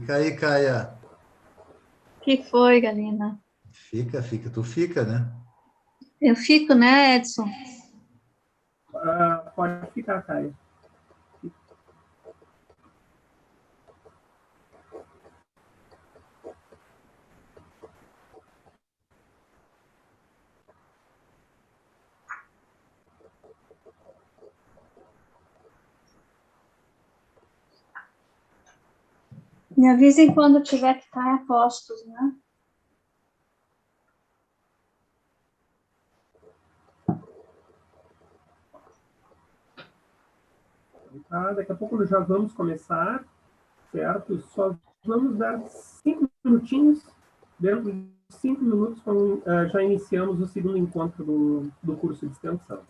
Fica aí, Caia. Que foi, Galina? Fica. Tu fica, né? Eu fico, né, Edson? Pode ficar, Caio. Me avisem quando tiver que estar a postos, né? Tá, daqui a pouco nós já vamos começar, certo? Só vamos dar 5 minutinhos. Dentro de 5 minutos, já iniciamos o segundo encontro do curso de extensão.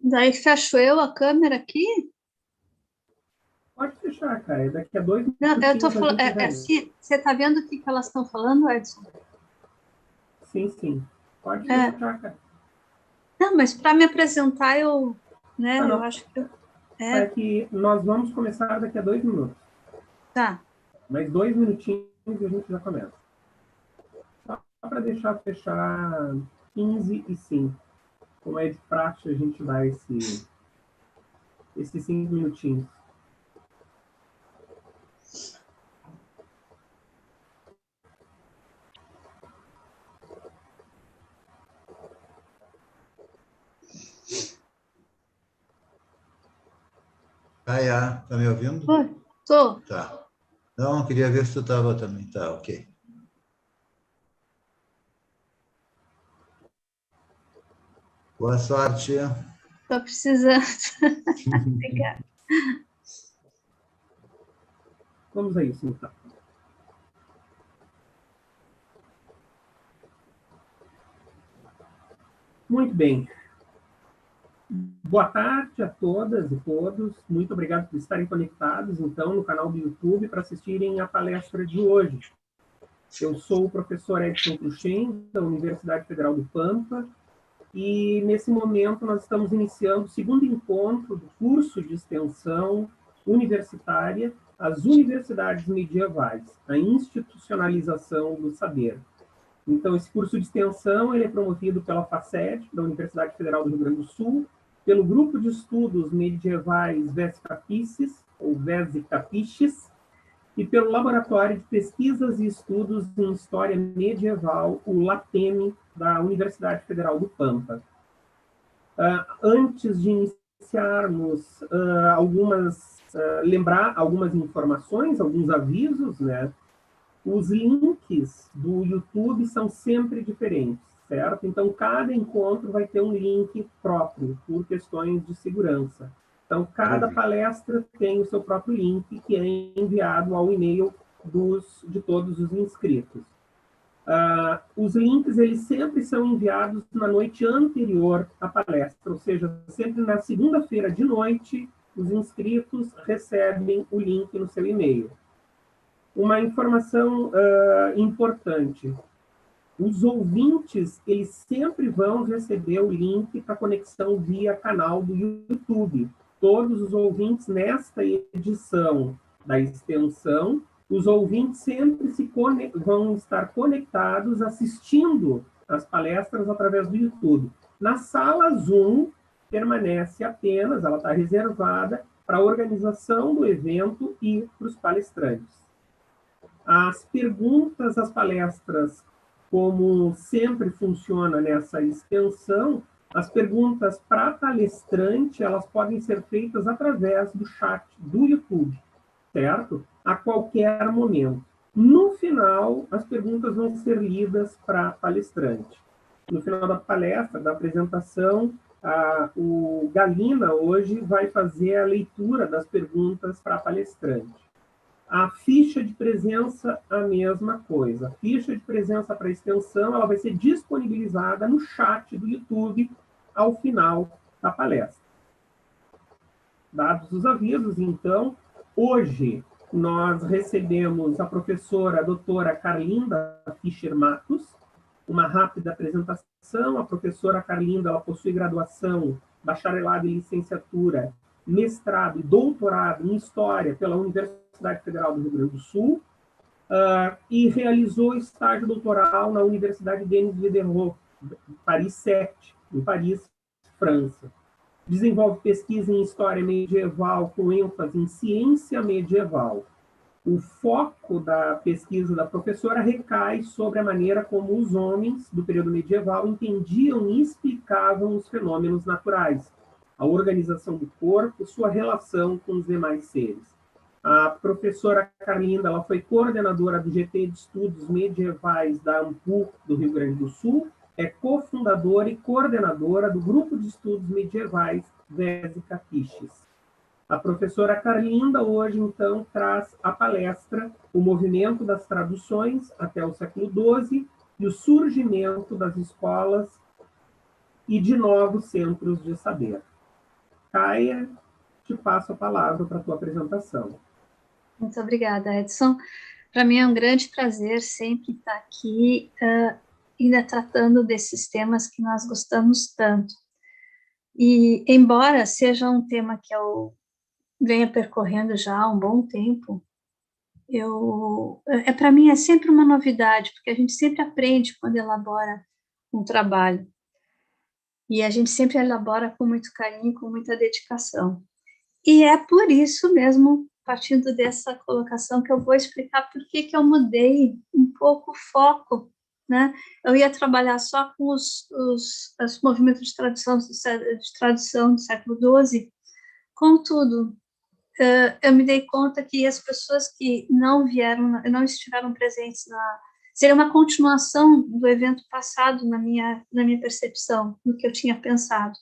Daí fecho eu a câmera aqui? Pode fechar, Caio. Daqui a 2 Não, eu tô minutinhos a falando. gente já Assim, você tá vendo o que elas estão falando, Edson? Sim. Pode É. fechar, Caio. Não, mas para me apresentar, né, não. eu acho que É que nós vamos começar daqui a 2 minutos. Tá. Mais 2 minutinhos e a gente já começa. Só para deixar fechar 15 e 5. Como é de praxe, a gente dá esses 5 minutinhos. Caia, tá me ouvindo? Oi, tô. Tá. Não, queria ver se tu estava também. Tá, ok. Boa sorte. Tô precisando. Obrigada. Vamos a isso, então. Muito bem. Boa tarde a todas e todos. Muito obrigado por estarem conectados, então, no canal do YouTube para assistirem a palestra de hoje. Eu sou o professor Edson Cruxem, da Universidade Federal do Pampa, e nesse momento nós estamos iniciando o segundo encontro do curso de extensão universitária, as universidades medievais, a institucionalização do saber. Então, esse curso de extensão ele é promovido pela FACED, da Universidade Federal do Rio Grande do Sul, pelo Grupo de Estudos Medievais Vescapices, ou Vescapiches, e pelo Laboratório de Pesquisas e Estudos em História Medieval, o LATEME, da Universidade Federal do Pampa. Antes de iniciarmos, lembrar algumas informações, alguns avisos, né? Os links do YouTube são sempre diferentes, certo? Então, cada encontro vai ter um link próprio, por questões de segurança. Então, cada palestra tem o seu próprio link, que é enviado ao e-mail de todos os inscritos. Os links, eles sempre são enviados na noite anterior à palestra, ou seja, sempre na segunda-feira de noite, os inscritos recebem o link no seu e-mail. Uma informação importante: os ouvintes, eles sempre vão receber o link para conexão via canal do YouTube. Todos os ouvintes, nesta edição da extensão, os ouvintes sempre vão estar conectados, assistindo as palestras através do YouTube. Na sala Zoom, permanece apenas, ela está reservada para a organização do evento e para os palestrantes. As perguntas às palestras, como sempre funciona nessa extensão, as perguntas para palestrante, elas podem ser feitas através do chat do YouTube, certo? A qualquer momento. No final, as perguntas vão ser lidas para palestrante. No final da palestra, da apresentação, o Galina hoje vai fazer a leitura das perguntas para palestrante. A ficha de presença, a mesma coisa. A ficha de presença para extensão, ela vai ser disponibilizada no chat do YouTube ao final da palestra. Dados os avisos, então, hoje nós recebemos a professora a doutora Carlinda Fischer Matos, uma rápida apresentação. A professora Carlinda, ela possui graduação, bacharelado e licenciatura, mestrado e doutorado em História pela Universidade Federal do Rio Grande do Sul, e realizou estágio doutoral na Universidade Denis Diderot, Paris 7, em Paris, França. Desenvolve pesquisa em História medieval com ênfase em ciência medieval. O foco da pesquisa da professora recai sobre a maneira como os homens do período medieval entendiam e explicavam os fenômenos naturais, a organização do corpo, sua relação com os demais seres. A professora Carlinda, ela foi coordenadora do GT de Estudos Medievais da AMPU do Rio Grande do Sul, é cofundadora e coordenadora do Grupo de Estudos Medievais Vésica Fiches. A professora Carlinda hoje, então, traz a palestra O Movimento das Traduções até o século XII e o Surgimento das Escolas e de Novos Centros de Saber. Caia, te passo a palavra para a tua apresentação. Muito obrigada, Edson. Para mim é um grande prazer sempre estar aqui, ainda tratando desses temas que nós gostamos tanto. E, embora seja um tema que eu venha percorrendo já há um bom tempo, para mim é sempre uma novidade, porque a gente sempre aprende quando elabora um trabalho. E a gente sempre elabora com muito carinho, com muita dedicação. E é por isso mesmo, partindo dessa colocação, que eu vou explicar por que eu mudei um pouco o foco, né? Eu ia trabalhar só com os movimentos de tradução do século XII. Contudo, eu me dei conta que as pessoas que não estiveram presentes seria uma continuação do evento passado na minha percepção, no que eu tinha pensado.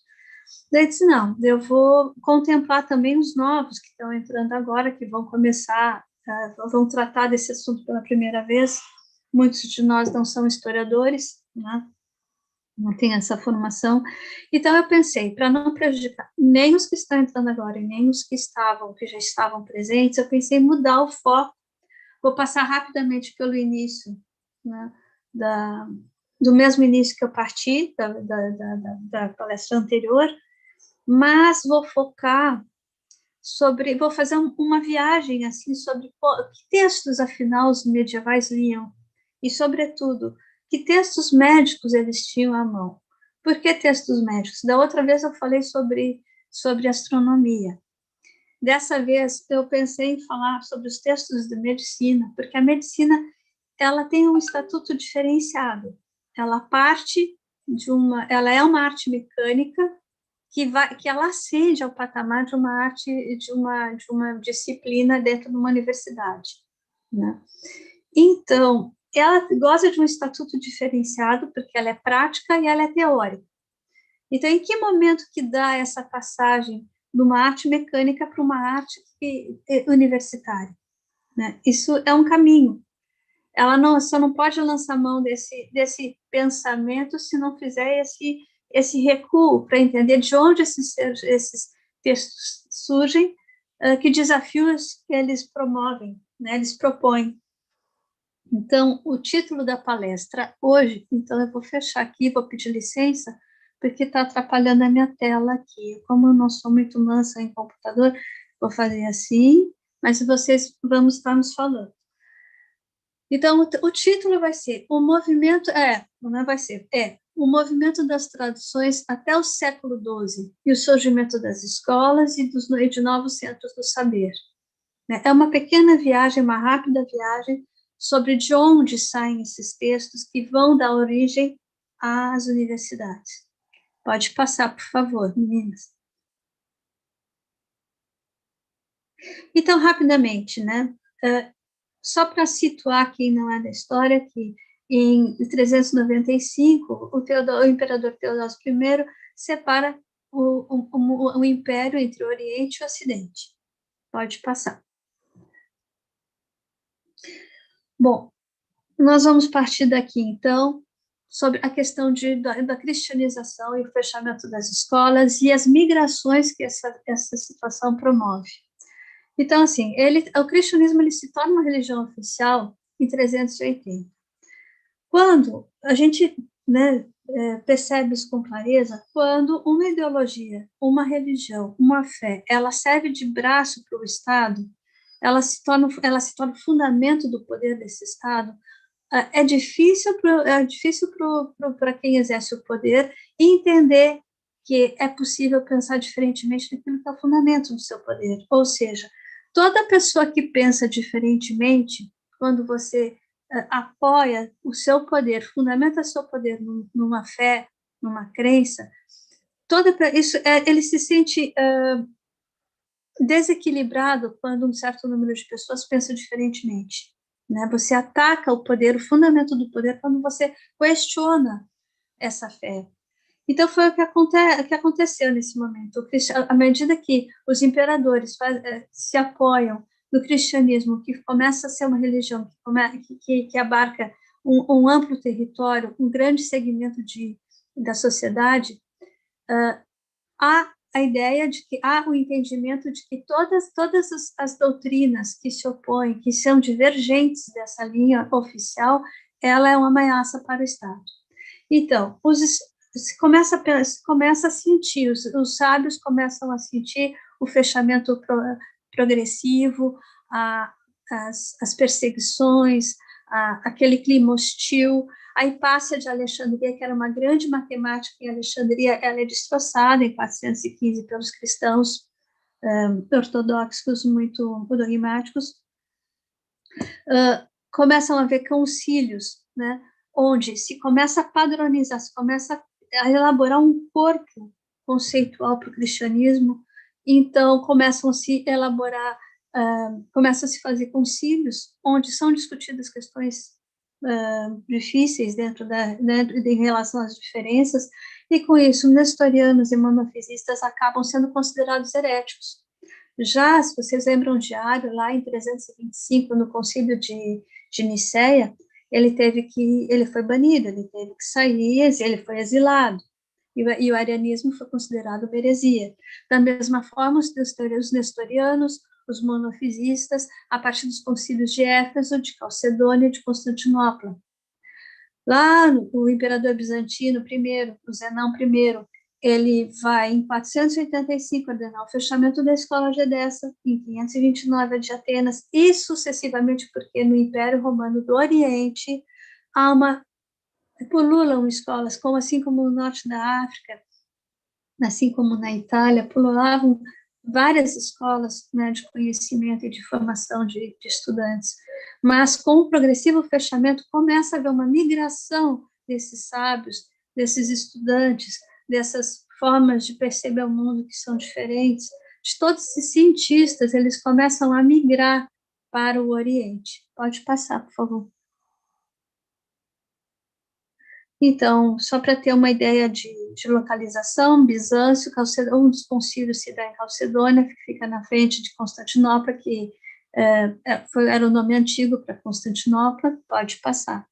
Daí disse, não, eu vou contemplar também os novos que estão entrando agora, que vão começar, vão tratar desse assunto pela primeira vez. Muitos de nós não são historiadores, né? Não tem essa formação. Então, eu pensei, para não prejudicar nem os que estão entrando agora e nem os que já estavam presentes, eu pensei em mudar o foco. Vou passar rapidamente pelo início, né, do mesmo início que eu parti, da palestra anterior, mas vou focar vou fazer uma viagem, assim, sobre que textos, afinal, os medievais liam, e, sobretudo, que textos médicos eles tinham à mão. Por que textos médicos? Da outra vez eu falei sobre astronomia. Dessa vez eu pensei em falar sobre os textos de medicina, porque a medicina ela tem um estatuto diferenciado. Ela ela é uma arte mecânica que ela ascende ao patamar de uma arte, de uma disciplina dentro de uma universidade, né? Então, ela goza de um estatuto diferenciado, porque ela é prática e ela é teórica. Então, em que momento que dá essa passagem de uma arte mecânica para uma arte universitária, né? Isso é um caminho. ela não, só não pode lançar mão desse pensamento se não fizer esse recuo para entender de onde esses textos surgem, que desafios que eles promovem, né, eles propõem. Então, o título da palestra hoje, então eu vou fechar aqui, vou pedir licença, porque está atrapalhando a minha tela aqui. Como eu não sou muito mansa em computador, vou fazer assim, mas vocês vamos estar nos falando. Então, o título vai ser o movimento, não vai ser, o movimento das traduções até o século XII e o surgimento das escolas e de novos centros do saber. É uma pequena viagem, uma rápida viagem sobre de onde saem esses textos que vão dar origem às universidades. Pode passar, por favor, meninas. Então, rapidamente, né? Só para situar quem não é da história, que em 395, o imperador Teodósio I separa o império entre o Oriente e o Ocidente. Pode passar. Bom, nós vamos partir daqui, então, sobre a questão da cristianização e o fechamento das escolas e as migrações que essa situação promove. Então, assim, o cristianismo ele se torna uma religião oficial em 380. Quando a gente, né, percebe isso com clareza, quando uma ideologia, uma religião, uma fé, ela serve de braço para o Estado, ela se torna o fundamento do poder desse Estado. É difícil para quem exerce o poder entender que é possível pensar diferentemente daquilo que é o fundamento do seu poder. Ou seja, toda pessoa que pensa diferentemente, quando você apoia o seu poder, fundamenta seu poder numa fé, numa crença, ele se sente desequilibrado quando um certo número de pessoas pensa diferentemente. Né? Você ataca o poder, o fundamento do poder, quando você questiona essa fé. Então, foi o que aconteceu nesse momento. À medida que os imperadores se apoiam no cristianismo, que começa a ser uma religião que abarca um amplo território, um grande segmento da sociedade, há a ideia de que há o entendimento de que todas as doutrinas que se opõem, que são divergentes dessa linha oficial, ela é uma ameaça para o Estado. Então, se começa a sentir, os sábios começam a sentir o fechamento progressivo, as perseguições, aquele clima hostil. A Hipácia de Alexandria, que era uma grande matemática em Alexandria, ela é destroçada em 415 pelos cristãos ortodoxos muito dogmáticos. Começam a haver concílios, né, onde se começa a padronizar, se começa a elaborar um corpo conceitual para o cristianismo. Então começam a se elaborar, começam a se fazer concílios onde são discutidas questões difíceis em relação às diferenças, e com isso nestorianos e monofisistas acabam sendo considerados heréticos. Já, se vocês lembram de Ario, lá em 325, no concílio de Nicéia, ele foi banido, ele teve que sair, ele foi exilado, e o arianismo foi considerado uma heresia. Da mesma forma, os nestorianos, os monofisistas, a partir dos concílios de Éfeso, de Calcedônia e de Constantinopla. Lá, o imperador bizantino I, o Zenão I, ele vai, em 485, ordenar o fechamento da escola de Edessa, em 529, a de Atenas, e sucessivamente, porque no Império Romano do Oriente pululam escolas, assim como no norte da África, assim como na Itália, pululavam várias escolas, né, de conhecimento e de formação de estudantes. Mas com o progressivo fechamento começa a haver uma migração desses sábios, desses estudantes, dessas formas de perceber o mundo que são diferentes, de todos esses cientistas, eles começam a migrar para o Oriente. Pode passar, por favor. Então, só para ter uma ideia de localização, Bizâncio, um dos concílios se dá em Calcedônia, que fica na frente de Constantinopla, que era o nome antigo para Constantinopla, pode passar.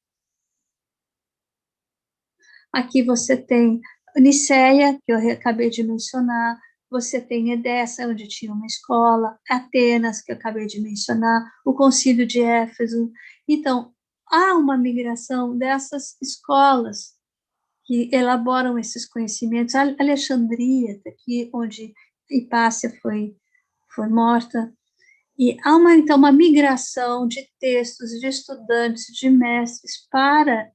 Aqui você tem Niceia, que eu acabei de mencionar, você tem Edessa, onde tinha uma escola, Atenas, que eu acabei de mencionar, o Concílio de Éfeso. Então, há uma migração dessas escolas que elaboram esses conhecimentos. A Alexandria, aqui onde Hipácia foi morta, e há então uma migração de textos, de estudantes, de mestres para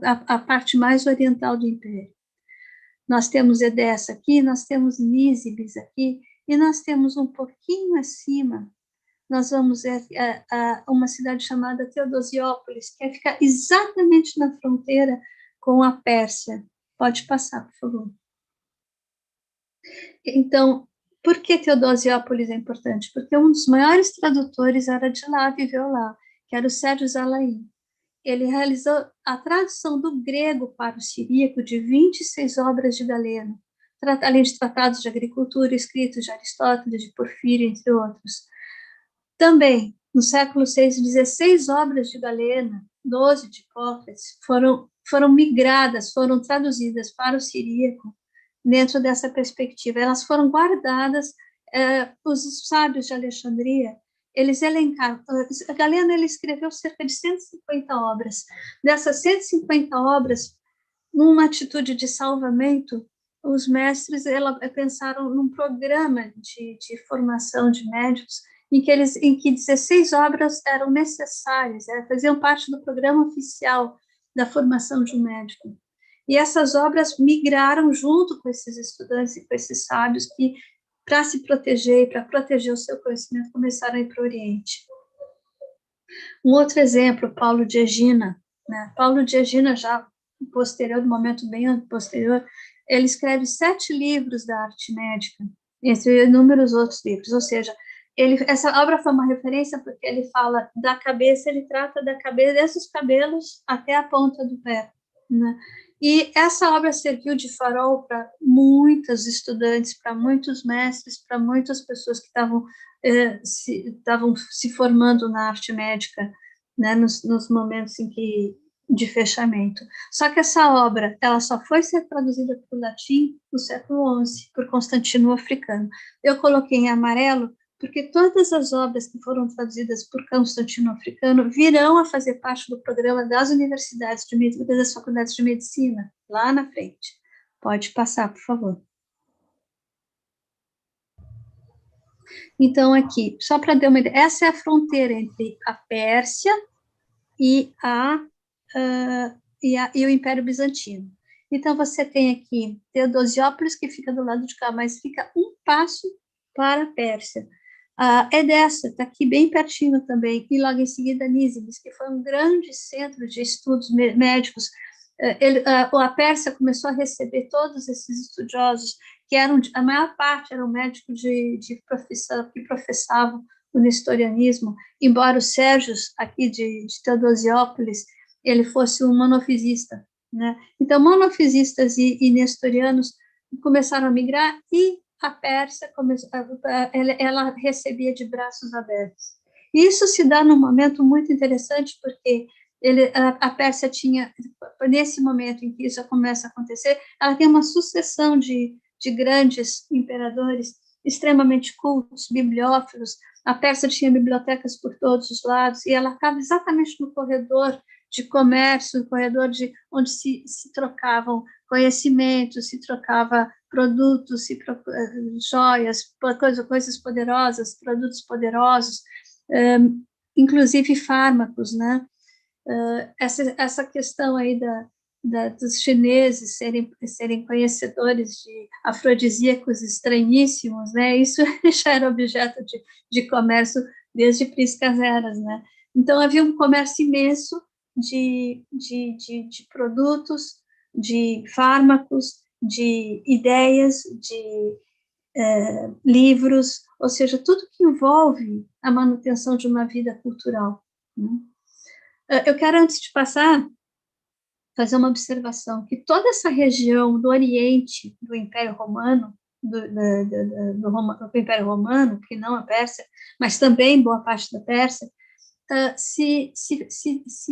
a parte mais oriental do Império. Nós temos Edessa aqui, nós temos Nísibis aqui, e nós temos um pouquinho acima, nós vamos a uma cidade chamada Teodosiópolis, que fica exatamente na fronteira com a Pérsia. Pode passar, por favor. Então, por que Teodosiópolis é importante? Porque um dos maiores tradutores era de lá, viveu lá, que era o Sérgio Zalaí. Ele realizou a tradução do grego para o siríaco de 26 obras de Galeno, além de tratados de agricultura escritos de Aristóteles, de Porfírio, entre outros. Também, no século VI, 16 obras de Galeno, 12 de Hipócrates, foram migradas, foram traduzidas para o siríaco dentro dessa perspectiva. Elas foram guardadas, os sábios de Alexandria, eles elencaram, Galeno ele escreveu cerca de 150 obras. Dessas 150 obras, numa atitude de salvamento, os mestres pensaram num programa de formação de médicos em que 16 obras eram necessárias, faziam parte do programa oficial da formação de um médico. E essas obras migraram junto com esses estudantes e com esses sábios que, para se proteger e para proteger o seu conhecimento, começaram a ir para o Oriente. Um outro exemplo, Paulo de Egina. Né? Paulo de Egina, já posterior, no momento bem posterior, ele escreve 7 livros da arte médica, entre inúmeros outros livros, ou seja, essa obra foi uma referência porque ele fala da cabeça, ele trata da cabeça, desses cabelos até a ponta do pé, né? E essa obra serviu de farol para muitos estudantes, para muitos mestres, para muitas pessoas que estavam se formando na arte médica, né, nos momentos de fechamento. Só que essa obra, ela só foi ser traduzida para o latim no século XI, por Constantino o Africano. Eu coloquei em amarelo porque todas as obras que foram traduzidas por Constantino Africano virão a fazer parte do programa das universidades, das faculdades de medicina, lá na frente. Pode passar, por favor. Então, aqui, só para dar uma ideia, essa é a fronteira entre a Pérsia e o Império Bizantino. Então, você tem aqui Teodosiópolis, que fica do lado de cá, mas fica um passo para a Pérsia. Edessa está aqui bem pertinho também, e logo em seguida Nísibis, que foi um grande centro de estudos médicos. A Pérsia começou a receber todos esses estudiosos, que a maior parte eram médicos de profissão, que professavam o nestorianismo, embora o Sérgio, aqui de Teodosiópolis, ele fosse um monofisista, né? Então, monofisistas e nestorianos começaram a migrar, e a Pérsia ela recebia de braços abertos. Isso se dá num momento muito interessante, porque a Pérsia tinha, nesse momento em que isso começa a acontecer, ela tem uma sucessão de grandes imperadores extremamente cultos, bibliófilos. A Pérsia tinha bibliotecas por todos os lados, e ela estava exatamente no corredor de comércio, no corredor onde se trocavam conhecimentos, se trocava produtos, joias, coisas poderosas, produtos poderosos, inclusive fármacos, né? Essa questão aí dos chineses serem conhecedores de afrodisíacos estranhíssimos, né? Isso já era objeto de comércio desde priscas eras, né? Então, havia um comércio imenso de produtos, de fármacos, de ideias, de livros, ou seja, tudo que envolve a manutenção de uma vida cultural, né? Eu quero, antes de passar, fazer uma observação, que toda essa região do Oriente do Império Romano, do Império Romano, que não a Pérsia, mas também boa parte da Pérsia, se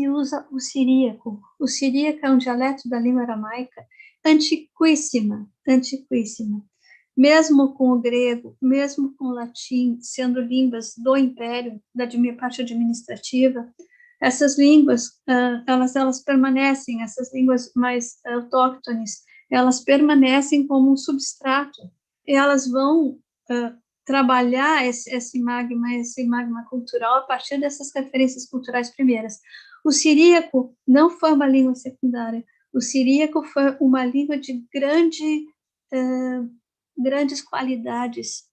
usa o siríaco. O siríaco é um dialeto da língua aramaica antiquíssima. Mesmo com o grego, mesmo com o latim, sendo línguas do Império, da parte administrativa, essas línguas, elas permanecem, essas línguas mais autóctones, elas permanecem como um substrato, e elas vão trabalhar esse magma cultural a partir dessas referências culturais primeiras. O siríaco não foi uma língua secundária, o siríaco foi uma língua de grandes qualidades,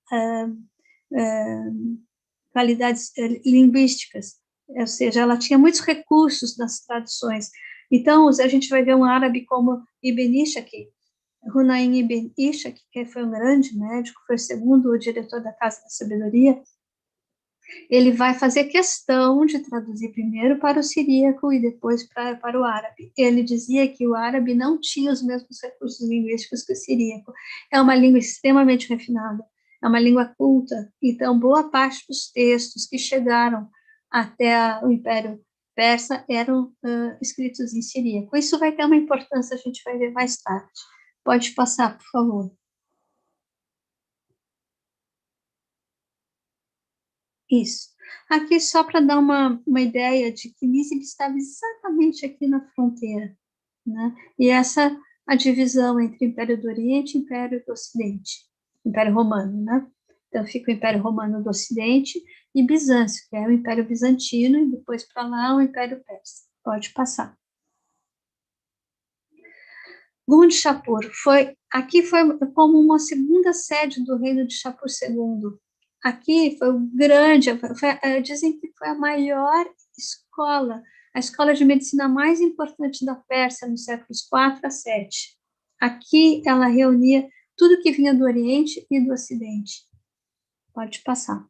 linguísticas, ou seja, ela tinha muitos recursos nas traduções. Então, a gente vai ver um árabe como Ibn Ishaq, Hunayn ibn Ishaq, que foi um grande médico, foi o segundo diretor da Casa da Sabedoria. Ele vai fazer questão de traduzir primeiro para o siríaco e depois para o árabe. Ele dizia que o árabe não tinha os mesmos recursos linguísticos que o siríaco. É uma língua extremamente refinada, é uma língua culta, então boa parte dos textos que chegaram até o Império Persa eram escritos em siríaco. Isso vai ter uma importância, a gente vai ver mais tarde. Pode passar, por favor. Isso. Aqui, só para dar uma ideia de que Nízib estava exatamente aqui na fronteira, né? E essa a divisão entre Império do Oriente e Império do Ocidente, Império Romano, né? Então, fica o Império Romano do Ocidente e Bizâncio, que é o Império Bizantino, e depois para lá o Império Persa. Pode passar. Gund-Shapur aqui foi como uma segunda sede do reino de Shapur II. Aqui foi o grande, dizem que foi a maior escola, a escola de medicina mais importante da Pérsia nos séculos 4 a 7. Aqui ela reunia tudo que vinha do Oriente e do Ocidente. Pode passar.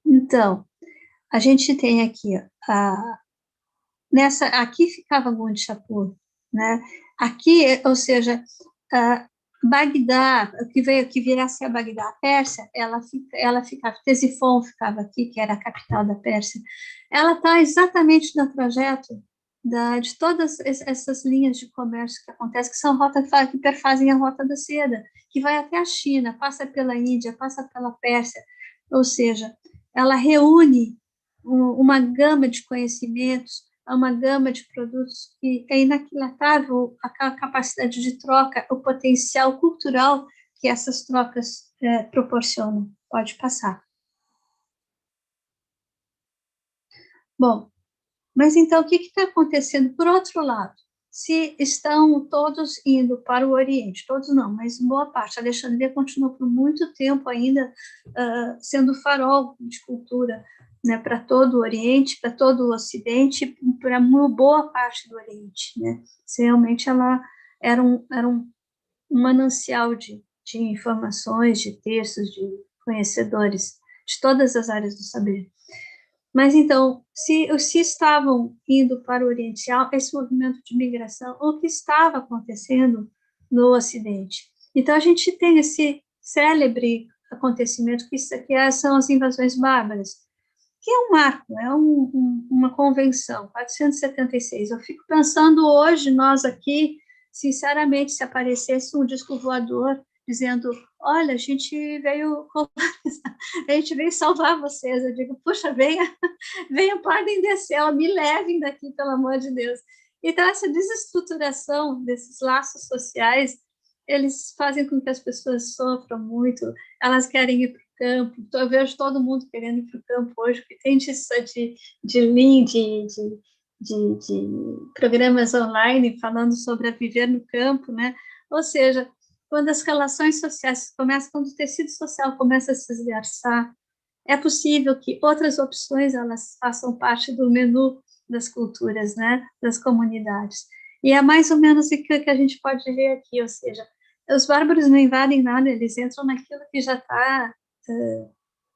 Então, a gente tem aqui, aqui ficava Gund-Shapur, né? Aqui, ou seja, Bagdá, que viria a ser a Bagdá, a Pérsia, ela ficava, Ctesifon ficava aqui, que era a capital da Pérsia. Ela está exatamente no trajeto de todas essas linhas de comércio que acontecem, que são rotas que perfazem a Rota da Seda, que vai até a China, passa pela Índia, passa pela Pérsia, ou seja, ela reúne uma gama de conhecimentos, uma gama de produtos que é inaquilatável a capacidade de troca, o potencial cultural que essas trocas proporcionam. Pode passar. Bom, mas então o que está acontecendo por outro lado? Se estão todos indo para o Oriente, todos não, mas boa parte, a Alexandria continuou por muito tempo ainda sendo farol de cultura, né, para todo o Oriente, para todo o Ocidente, para uma boa parte do Oriente, né? Realmente ela era um manancial de informações, de textos, de conhecedores de todas as áreas do saber. Mas então, se estavam indo para o Oriente, esse movimento de migração, o que estava acontecendo no Ocidente? Então, a gente tem esse célebre acontecimento que são as invasões bárbaras, que é um marco, é uma convenção, 476. Eu fico pensando hoje, nós aqui, sinceramente, se aparecesse um disco voador dizendo, olha, a gente veio salvar vocês, eu digo, puxa, venham, podem descer, me levem daqui, pelo amor de Deus. Então, essa desestruturação desses laços sociais, eles fazem com que as pessoas sofram muito, elas querem ir para o campo, eu vejo todo mundo querendo ir para o campo hoje, porque tem disso de programas online falando sobre viver no campo, né? Ou seja, quando as relações sociais começam, quando o tecido social começa a se esgarçar, é possível que outras opções elas façam parte do menu das culturas, né, das comunidades. E é mais ou menos o que a gente pode ver aqui, ou seja, os bárbaros não invadem nada, eles entram naquilo que já está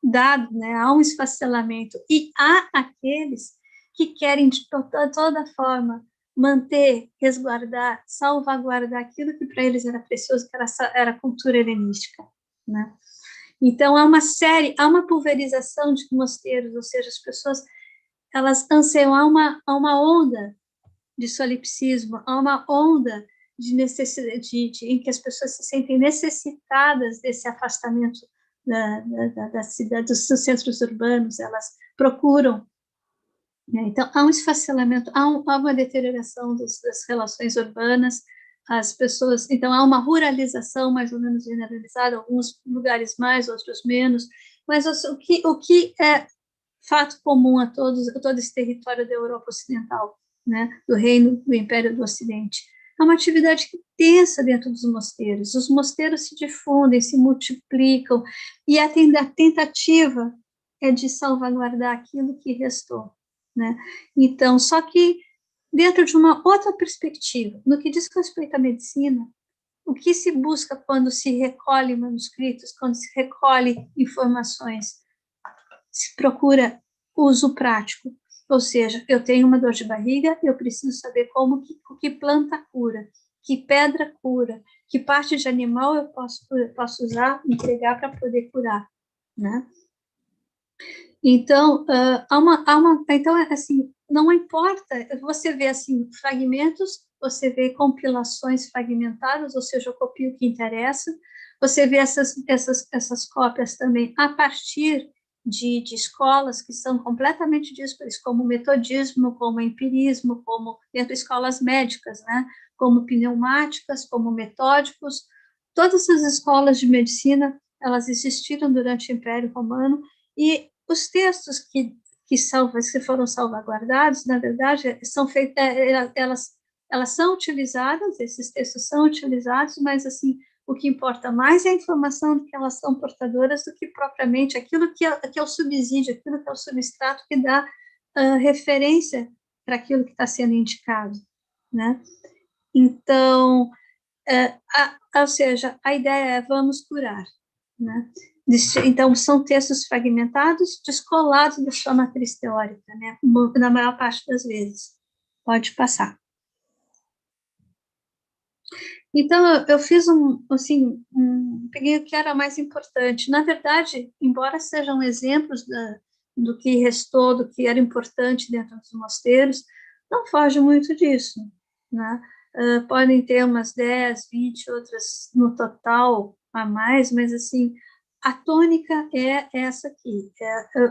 dado, né, há um esfacelamento, e há aqueles que querem, de toda forma, manter, resguardar, salvaguardar aquilo que para eles era precioso, que era a cultura helenística, né? Então, há uma pulverização de mosteiros, ou seja, as pessoas, elas anseiam a uma onda de solipsismo, há uma onda de necessidade, em que as pessoas se sentem necessitadas desse afastamento da cidade, dos centros urbanos, elas procuram, né? Então, há um esfacelamento, há uma deterioração das relações urbanas, as pessoas, então há uma ruralização mais ou menos generalizada, alguns lugares mais, outros menos, mas o que é fato comum a todo esse território da Europa Ocidental, né, do Reino do Império do Ocidente, é uma atividade intensa dentro dos mosteiros. Os mosteiros se difundem, se multiplicam, e a tentativa é de salvaguardar aquilo que restou, né? Então, só que dentro de uma outra perspectiva, no que diz respeito à medicina, o que se busca quando se recolhe manuscritos, quando se recolhe informações, se procura uso prático, ou seja, eu tenho uma dor de barriga, eu preciso saber que planta cura, que pedra cura, que parte de animal eu posso usar, entregar para poder curar, né? Então, então, assim, não importa, você vê, assim, fragmentos, você vê compilações fragmentadas, ou seja, eu copio o que interessa, você vê essas cópias também a partir de escolas que são completamente díspares, como o metodismo, como o empirismo, como dentro de escolas médicas, né, como pneumáticas, como metódicos, todas as escolas de medicina, elas existiram durante o Império Romano, e os textos que foram salvaguardados, na verdade, elas são utilizadas, esses textos são utilizados, mas, assim, o que importa mais é a informação de que elas são portadoras do que propriamente aquilo que é o subsídio, aquilo que é o substrato que dá referência para aquilo que está sendo indicado, né? Então, ou seja, a ideia é vamos curar, né? Então, são textos fragmentados, descolados da sua matriz teórica, né? Na maior parte das vezes. Pode passar. Então, eu fiz peguei o que era mais importante. Na verdade, embora sejam exemplos do que restou, do que era importante dentro dos mosteiros, não foge muito disso, né? Podem ter umas 10, 20, outras no total a mais, mas, assim, a tônica é essa aqui.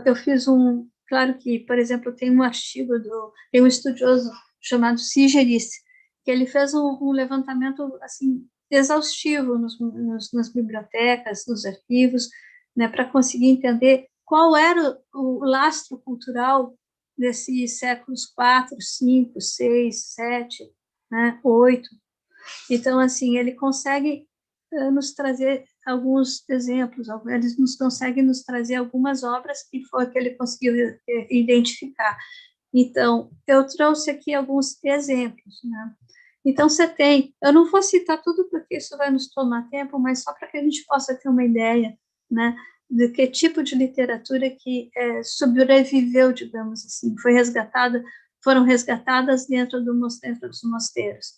Eu fiz claro que, por exemplo, tem um artigo tem um estudioso chamado Sigeris, que ele fez um levantamento, assim, exaustivo nas bibliotecas, nos arquivos, né, para conseguir entender qual era o lastro cultural desses séculos 4, 5, 6, 7, né, 8. Então, assim, ele consegue nos trazer alguns exemplos, eles conseguem nos trazer algumas obras que foi que ele conseguiu identificar. Então, eu trouxe aqui alguns exemplos, né? Então, você tem, eu não vou citar tudo porque isso vai nos tomar tempo, mas só para que a gente possa ter uma ideia, né, de que tipo de literatura que sobreviveu, digamos assim, foram resgatadas dentro dos mosteiros.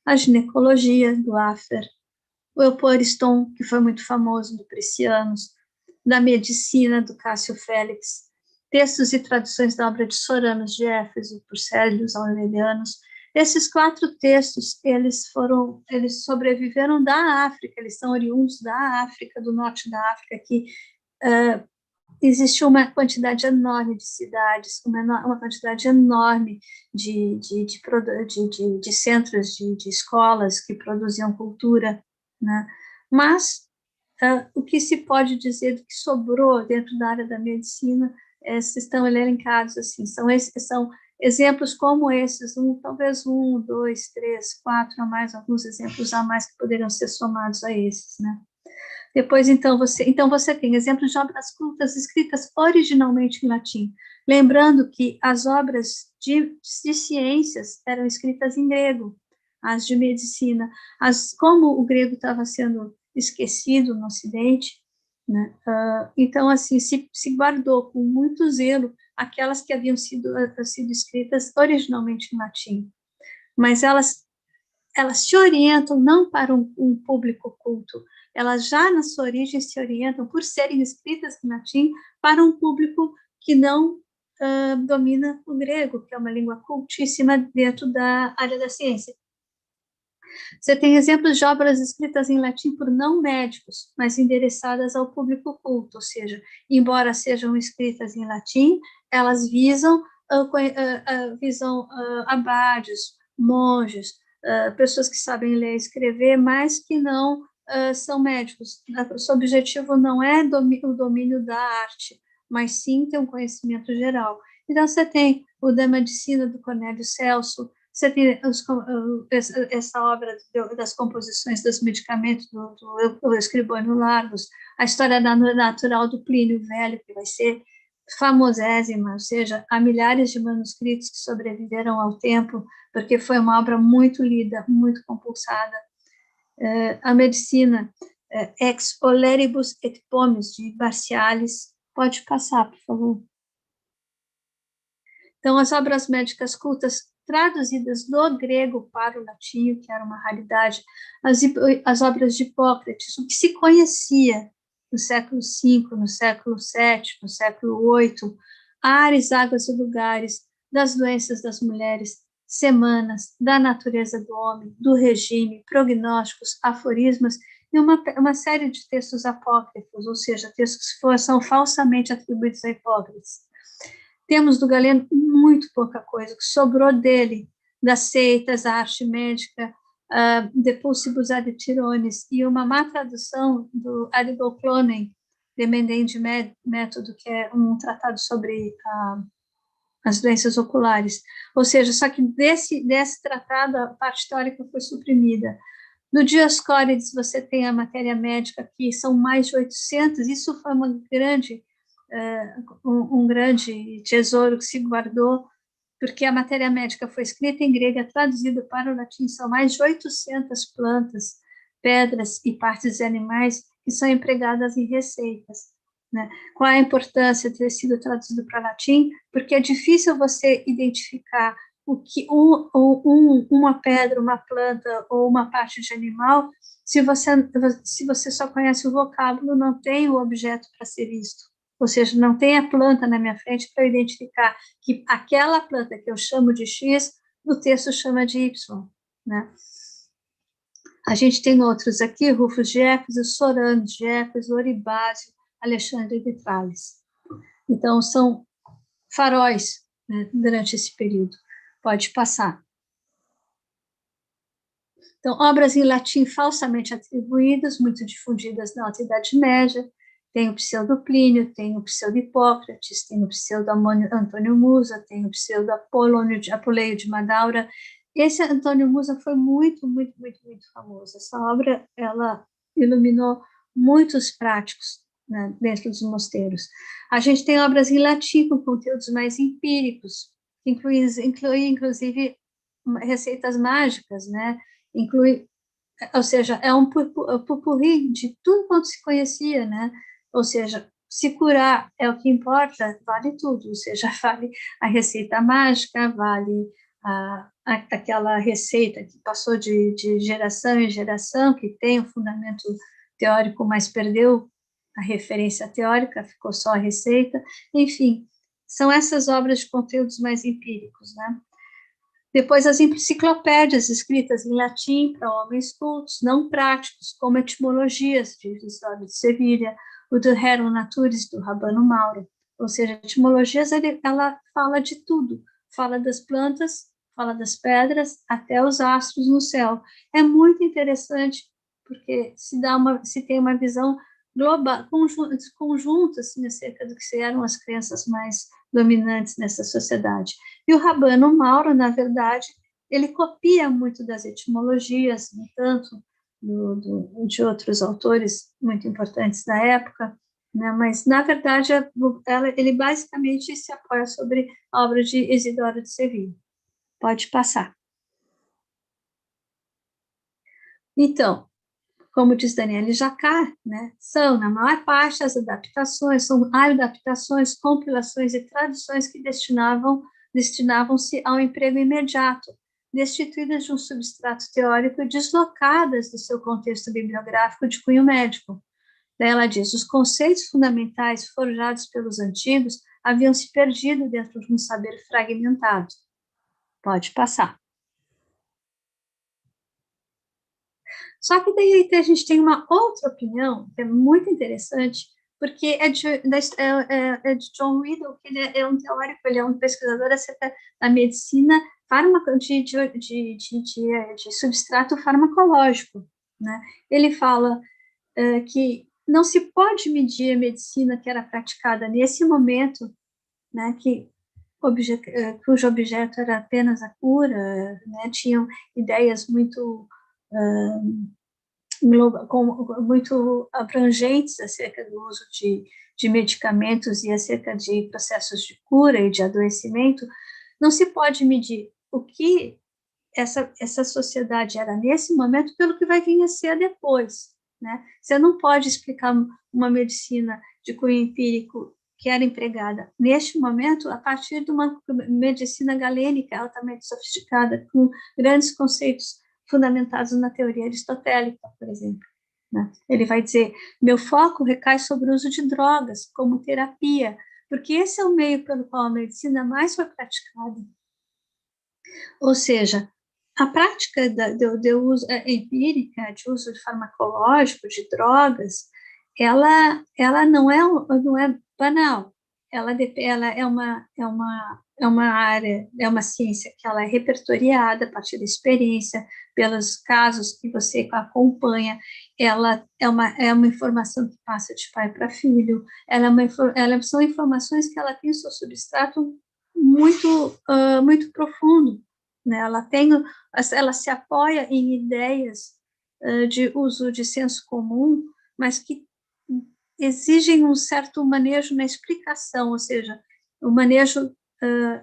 A ginecologia, do Affer, o Euporiston, que foi muito famoso, do Priscianos, da medicina, do Cássio Félix, textos e traduções da obra de Soranos de Éfeso, por Célios Aurelianos. Esses 4 textos, eles sobreviveram da África, eles são oriundos da África, do norte da África, que existe uma quantidade enorme de cidades, uma quantidade enorme de centros, de escolas que produziam cultura, né? Mas o que se pode dizer do que sobrou dentro da área da medicina estão elencados assim, são exemplos como esses, talvez 1, 2, 3, 4 a mais, alguns exemplos a mais que poderiam ser somados a esses, né? Depois, então você tem exemplos de obras cultas escritas originalmente em latim, lembrando que as obras de ciências eram escritas em grego, as de medicina, como o grego estava sendo esquecido no Ocidente, né? Então, assim, se guardou com muito zelo aquelas que haviam sido escritas originalmente em latim. mas elas se orientam não para um público culto, elas já na sua origem se orientam, por serem escritas em latim, para um público que não domina o grego, que é uma língua cultíssima dentro da área da ciência. Você tem exemplos de obras escritas em latim por não médicos, mas endereçadas ao público culto, ou seja, embora sejam escritas em latim, elas visam abades, monges, pessoas que sabem ler e escrever, mas que não são médicos. O seu objetivo não é o domínio da arte, mas sim ter um conhecimento geral. Então, você tem o da Medicina, do Cornélio Celso, você tem essa obra das composições dos medicamentos do Escribânio Largus, a história natural do Plínio Velho, que vai ser famosésima, ou seja, há milhares de manuscritos que sobreviveram ao tempo, porque foi uma obra muito lida, muito compulsada. A Medicina, Ex Oleribus et Pomis, de Barcialis. Pode passar, por favor. Então, as obras médicas cultas traduzidas do grego para o latim, que era uma raridade, as obras de Hipócrates, o que se conhecia no século V, no século VII, no século VIII, ares, águas e lugares, das doenças das mulheres, semanas, da natureza do homem, do regime, prognósticos, aforismas, e uma série de textos apócrifos, ou seja, textos que são falsamente atribuídos a Hipócrates. Temos do Galeno muito pouca coisa, que sobrou dele, das seitas, a arte médica, de Pulsibus ad Tirones, e uma má tradução do Arigoclonen, de Mendendi Método, que é um tratado sobre as doenças oculares. Ou seja, só que desse tratado, a parte teórica foi suprimida. No Dioscórides, você tem a matéria médica, que são mais de 800, isso foi um grande tesouro que se guardou, porque a matéria médica foi escrita em grego, traduzida para o latim, são mais de 800 plantas, pedras e partes de animais que são empregadas em receitas. Né? Qual é a importância de ter sido traduzido para o latim? Porque é difícil você identificar o que uma pedra, uma planta ou uma parte de animal, se você só conhece o vocábulo, não tem o objeto para ser visto. Ou seja, não tem a planta na minha frente para identificar que aquela planta que eu chamo de X, o texto chama de Y. Né? A gente tem outros aqui, Rufus de Éfeso, Sorano de Éfeso, Oribásio, Alexandre de Tales. Então, são faróis, né, durante esse período. Pode passar. Então, obras em latim falsamente atribuídas, muito difundidas na Alta Idade Média. Tem o pseudo-Plínio, tem o pseudo-Hipócrates, tem o pseudo-Antônio Musa, tem o pseudo-Apoleio de Madaura. Esse Antônio Musa foi muito, muito, muito, muito famoso. Essa obra, ela iluminou muitos práticos, né, dentro dos mosteiros. A gente tem obras em latim com conteúdos mais empíricos, que inclui inclusive, receitas mágicas, né? Ou seja, é um pupurri de tudo quanto se conhecia, né? Ou seja, se curar é o que importa, vale tudo, ou seja, vale a receita mágica, vale aquela receita que passou de geração em geração, que tem um fundamento teórico, mas perdeu a referência teórica, ficou só a receita. Enfim, são essas obras de conteúdos mais empíricos, né? Depois, as enciclopédias escritas em latim para homens cultos, não práticos, como etimologias de Isidoro de Sevilha, o do Rerum Naturis, do Rabano Mauro. Ou seja, etimologias, ela fala de tudo, fala das plantas, fala das pedras, até os astros no céu. É muito interessante, porque se tem uma visão global, conjunta, assim, acerca do que eram as crenças mais dominantes nessa sociedade. E o Rabano Mauro, na verdade, ele copia muito das etimologias, no tanto de outros autores muito importantes da época, né? Mas, na verdade, ele basicamente se apoia sobre a obra de Isidoro de Sevilha. Pode passar. Então, como diz Daniele Jacquard, né, são, na maior parte, as adaptações, são adaptações, compilações e traduções que destinavam-se ao emprego imediato, destituídas de um substrato teórico e deslocadas do seu contexto bibliográfico de cunho médico. Daí ela diz, os conceitos fundamentais forjados pelos antigos haviam se perdido dentro de um saber fragmentado. Pode passar. Só que daí a gente tem uma outra opinião, que é muito interessante, porque é de John Riddle, que ele é um teórico, ele é um pesquisador acerca da medicina de substrato farmacológico, né? Ele fala que não se pode medir a medicina que era praticada nesse momento, né, cujo objeto era apenas a cura, né, tinham ideias muito muito abrangentes acerca do uso de medicamentos e acerca de processos de cura e de adoecimento. Não se pode medir o que essa sociedade era nesse momento pelo que vai vir a ser depois, né? Você não pode explicar uma medicina de cunho empírico que era empregada neste momento a partir de uma medicina galênica altamente sofisticada, com grandes conceitos fundamentados na teoria aristotélica, por exemplo, né? Ele vai dizer, meu foco recai sobre o uso de drogas como terapia, porque esse é o meio pelo qual a medicina mais foi praticada. Ou seja, a prática de uso empírica, de uso farmacológico, de drogas, ela não é banal. Ela é uma área, é uma ciência que ela é repertoriada a partir da experiência, pelos casos que você acompanha. Ela é uma informação que passa de pai para filho. São informações que ela tem o seu substrato muito profundo, né? Ela se apoia em ideias de uso de senso comum, mas que exigem um certo manejo na explicação, ou seja, o manejo,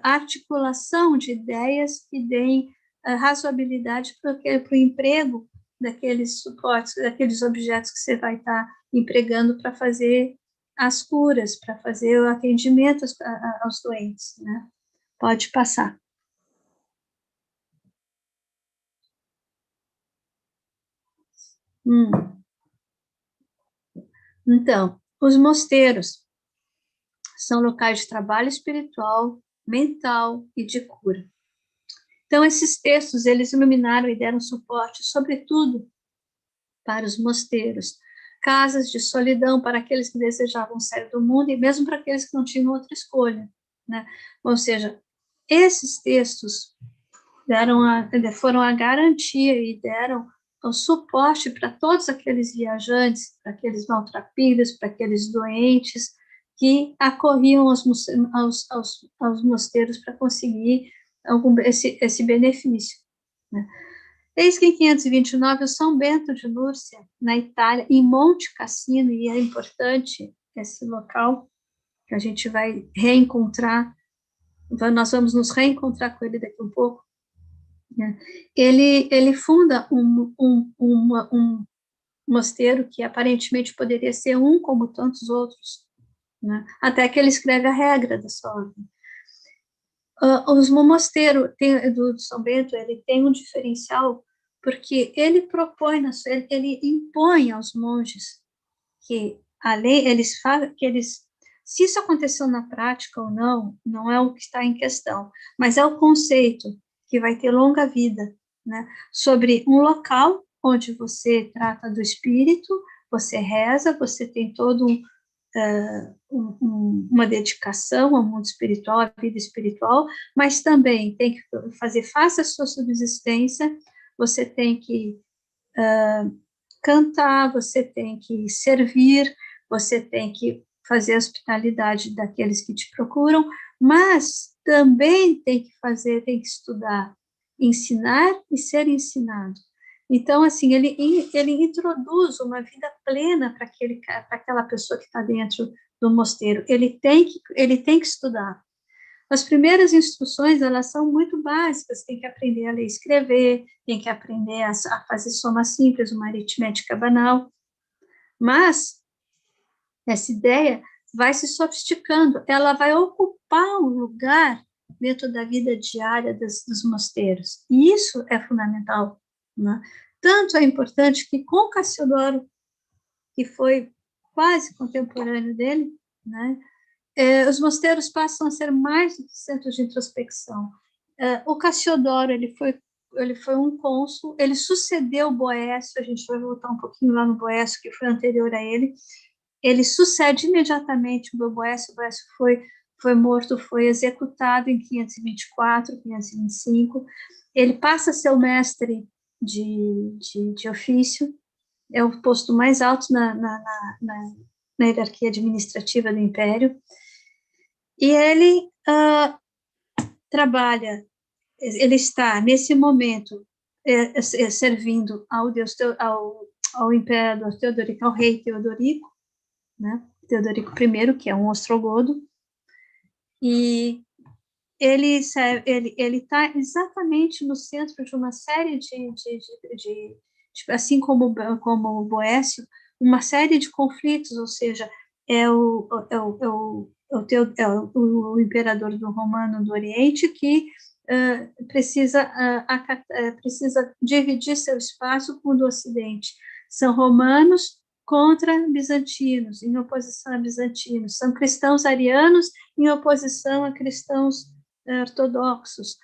a articulação de ideias que deem razoabilidade para o emprego daqueles suportes, daqueles objetos que você vai estar empregando para fazer as curas, para fazer o atendimento aos doentes, né? Pode passar. Então, os mosteiros são locais de trabalho espiritual, mental e de cura. Então, esses textos, eles iluminaram e deram suporte, sobretudo, para os mosteiros, casas de solidão para aqueles que desejavam sair do mundo e mesmo para aqueles que não tinham outra escolha, né? Ou seja, esses textos foram a garantia e deram o suporte para todos aqueles viajantes, para aqueles maltrapilhos, para aqueles doentes que acorriam aos mosteiros para conseguir esse benefício, né? Eis que em 529, o São Bento de Núrcia, na Itália, em Monte Cassino, e é importante esse local, que a gente vai reencontrar, nós vamos nos reencontrar com ele daqui um pouco, né? Ele funda um mosteiro que aparentemente poderia ser como tantos outros, né? Até que ele escreve a regra da sua ordem. O mosteiro do São Bento, ele tem um diferencial porque ele propõe, ele impõe aos monges que a lei, se isso aconteceu na prática ou não, não é o que está em questão, mas é o conceito que vai ter longa vida, né? Sobre um local onde você trata do espírito, você reza, você tem todo uma dedicação ao mundo espiritual, à vida espiritual, mas também tem que fazer face à sua subsistência, você tem que cantar, você tem que servir, você tem que fazer a hospitalidade daqueles que te procuram, mas também tem que estudar, ensinar e ser ensinado. Então, assim, ele introduz uma vida plena para aquela pessoa que está dentro do mosteiro. Ele tem que estudar. As primeiras instruções, elas são muito básicas, tem que aprender a ler e escrever, tem que aprender a fazer soma simples, uma aritmética banal, mas essa ideia vai se sofisticando, ela vai ocupar um lugar dentro da vida diária dos mosteiros. E isso é fundamental, né? Tanto é importante que com Cassiodoro, que foi quase contemporâneo dele, né, os mosteiros passam a ser mais do que centros de introspecção. O Cassiodoro, ele foi um cônsul, ele sucedeu Boécio, a gente vai voltar um pouquinho lá no Boécio, que foi anterior a ele sucede imediatamente o Boécio foi morto, foi executado em 524, 525, ele passa a ser o mestre de ofício, é o posto mais alto na hierarquia administrativa do Império, e ele trabalha, ele está, nesse momento, servindo ao imperador Teodorico, ao rei Teodorico, né? Teodorico I, que é um ostrogodo, e ele está exatamente no centro de uma série de assim como o Boécio, uma série de conflitos, ou seja, o imperador do Romano do Oriente que precisa dividir seu espaço com o do Ocidente. São romanos contra bizantinos, em oposição a bizantinos. São cristãos arianos em oposição a cristãos ortodoxos.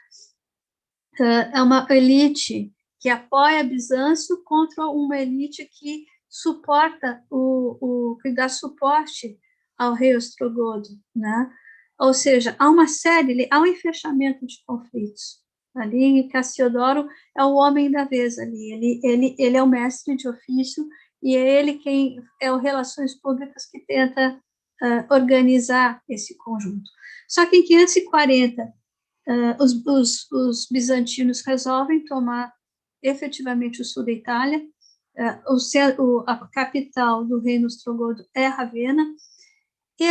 É uma elite que apoia Bizâncio contra uma elite que suporta que dá suporte ao rei ostrogodo, né? Ou seja, há um enfechamento de conflitos. Ali, Cassiodoro é o homem da vez ali, ele é o mestre de ofício e é ele quem é o Relações Públicas que tenta organizar esse conjunto. Só que em 540, os bizantinos resolvem tomar efetivamente o sul da Itália, a capital do reino ostrogodo é Ravenna, e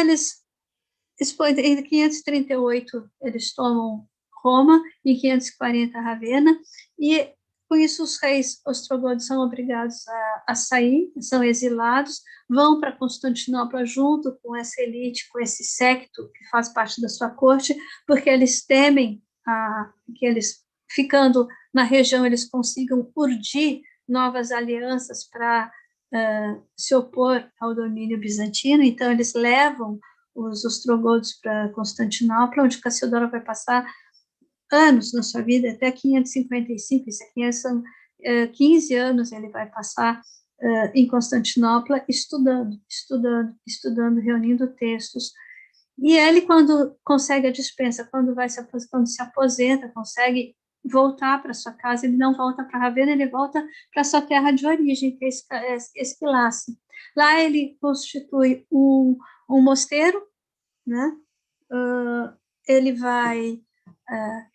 em 538 eles tomam Roma, em 540 Ravenna, e com isso os reis ostrogodos são obrigados a sair, são exilados, vão para Constantinopla junto com essa elite, com esse séquito que faz parte da sua corte, porque eles temem que eles, ficando na região, eles consigam urdir novas alianças para se opor ao domínio bizantino. Então eles levam os ostrogodos para Constantinopla, onde Cassiodoro vai passar anos na sua vida, até 555, isso aqui são 15 anos ele vai passar em Constantinopla estudando, reunindo textos. E ele, quando consegue a dispensa, quando se aposenta, consegue voltar para sua casa, ele não volta para Ravenna, ele volta para sua terra de origem, que é Esquilace. Lá ele constitui um mosteiro, né? Ele vai...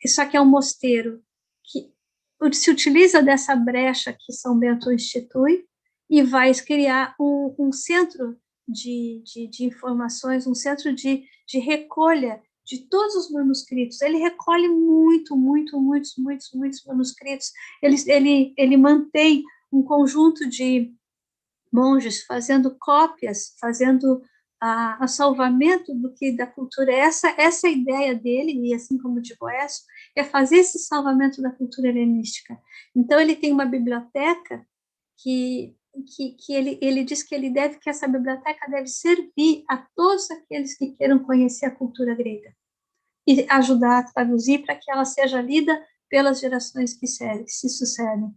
isso aqui é um mosteiro que se utiliza dessa brecha que São Bento institui e vai criar um centro de informações, um centro de recolha de todos os manuscritos. Ele recolhe muitos manuscritos. Ele mantém um conjunto de monges fazendo cópias, fazendo a salvamento da cultura. Essa ideia dele, e assim como de Boécio, é fazer esse salvamento da cultura helenística. Então, ele tem uma biblioteca que ele diz que essa biblioteca deve servir a todos aqueles que queiram conhecer a cultura grega e ajudar a traduzir para que ela seja lida pelas gerações que se sucedem.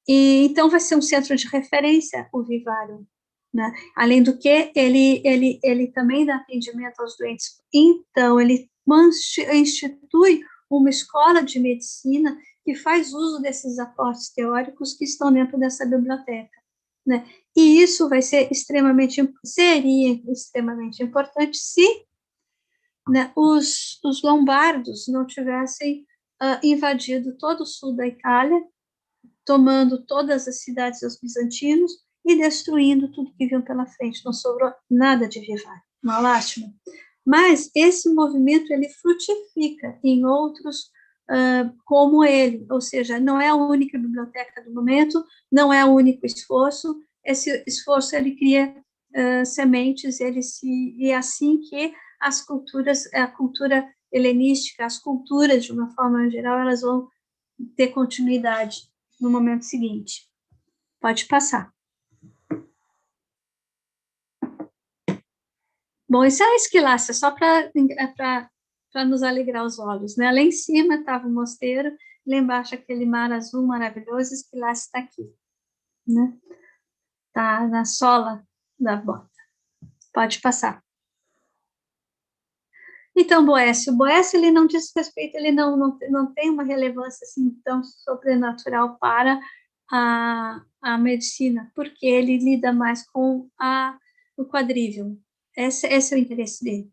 E, então, vai ser um centro de referência, o Vivário, né? Além do que, ele também dá atendimento aos doentes. Então, ele institui uma escola de medicina que faz uso desses aportes teóricos que estão dentro dessa biblioteca, né? E isso seria extremamente importante se, né, os lombardos não tivessem invadido todo o sul da Itália, tomando todas as cidades dos bizantinos e destruindo tudo que vinham pela frente. Não sobrou nada de Vivário, uma lástima. Mas esse movimento, ele frutifica em outros como ele, ou seja, não é a única biblioteca do momento, não é o único esforço, esse esforço, ele cria sementes, e é assim que a cultura helenística, as culturas, de uma forma geral, elas vão ter continuidade no momento seguinte. Pode passar. Bom, isso é a Esquilácia, só para nos alegrar os olhos, né? Lá em cima estava o mosteiro, lá embaixo aquele mar azul maravilhoso, Esquilácia está aqui, né? Está na sola da bota. Pode passar. Então, Boécio, ele não diz respeito, ele não tem uma relevância assim tão sobrenatural para a medicina, porque ele lida mais com o quadrívio. Esse é o interesse dele.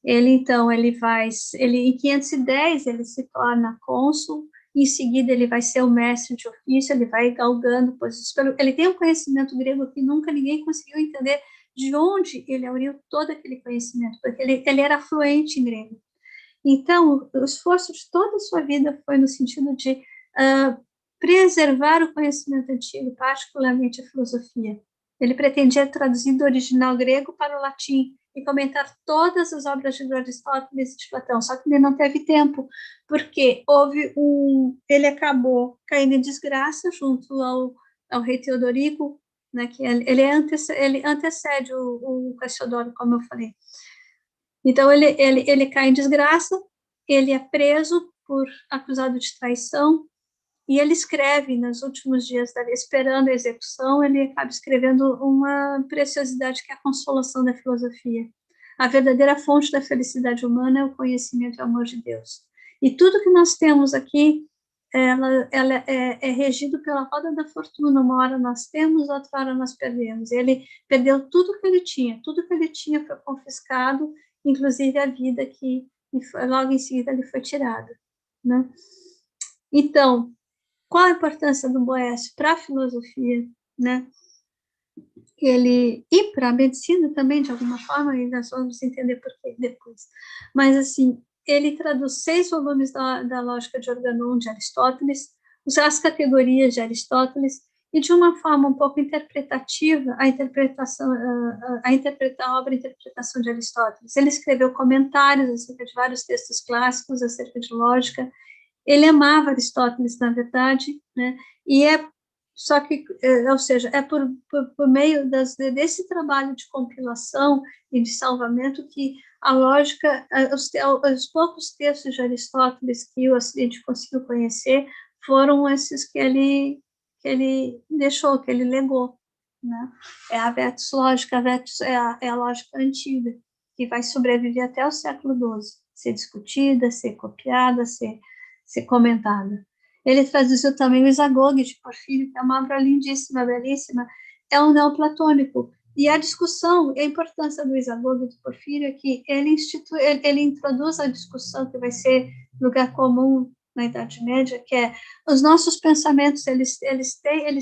Então, em 510, ele se torna cônsul, em seguida ele vai ser o mestre de ofício, ele vai galgando posições. Ele tem um conhecimento grego que nunca ninguém conseguiu entender de onde ele auriu todo aquele conhecimento, porque ele era fluente em grego. Então, o esforço de toda a sua vida foi no sentido de preservar o conhecimento antigo, particularmente a filosofia. Ele pretendia traduzir do original grego para o latim e comentar todas as obras de Aristóteles e de Platão, só que ele não teve tempo, porque ele acabou caindo em desgraça junto ao rei Teodorico, né, que ele antecede o Cassiodoro, como eu falei. Então, ele cai em desgraça, ele é preso acusado de traição, e ele escreve, nos últimos dias, esperando a execução, ele acaba escrevendo uma preciosidade que é a consolação da filosofia. A verdadeira fonte da felicidade humana é o conhecimento e o amor de Deus. E tudo que nós temos aqui, ela é regido pela roda da fortuna. Uma hora nós temos, outra hora nós perdemos. Ele perdeu tudo que ele tinha foi confiscado, inclusive a vida que logo em seguida ele foi tirada, né? Então, qual a importância do Boécio para a filosofia, né? E para a medicina também, de alguma forma, e nós vamos entender por que depois. Mas, assim, ele traduz 6 volumes da Lógica de Organon de Aristóteles, as categorias de Aristóteles, e de uma forma um pouco interpretativa, a obra Interpretação de Aristóteles. Ele escreveu comentários acerca de vários textos clássicos, acerca de lógica. Ele amava Aristóteles, na verdade, né? Ou seja, é por meio desse trabalho de compilação e de salvamento que a lógica, os poucos textos de Aristóteles que o Ocidente conseguiu conhecer foram esses que ele deixou, que ele legou, né? É a Vetus Lógica, é a lógica antiga, que vai sobreviver até o século XII, ser discutida, ser copiada, ser comentada. Ele traduziu também o Isagoge de Porfírio, que é uma obra lindíssima, belíssima, é um neoplatônico. E a discussão, a importância do Isagoge de Porfírio é que ele introduz a discussão que vai ser lugar comum na Idade Média, que é os nossos pensamentos, eles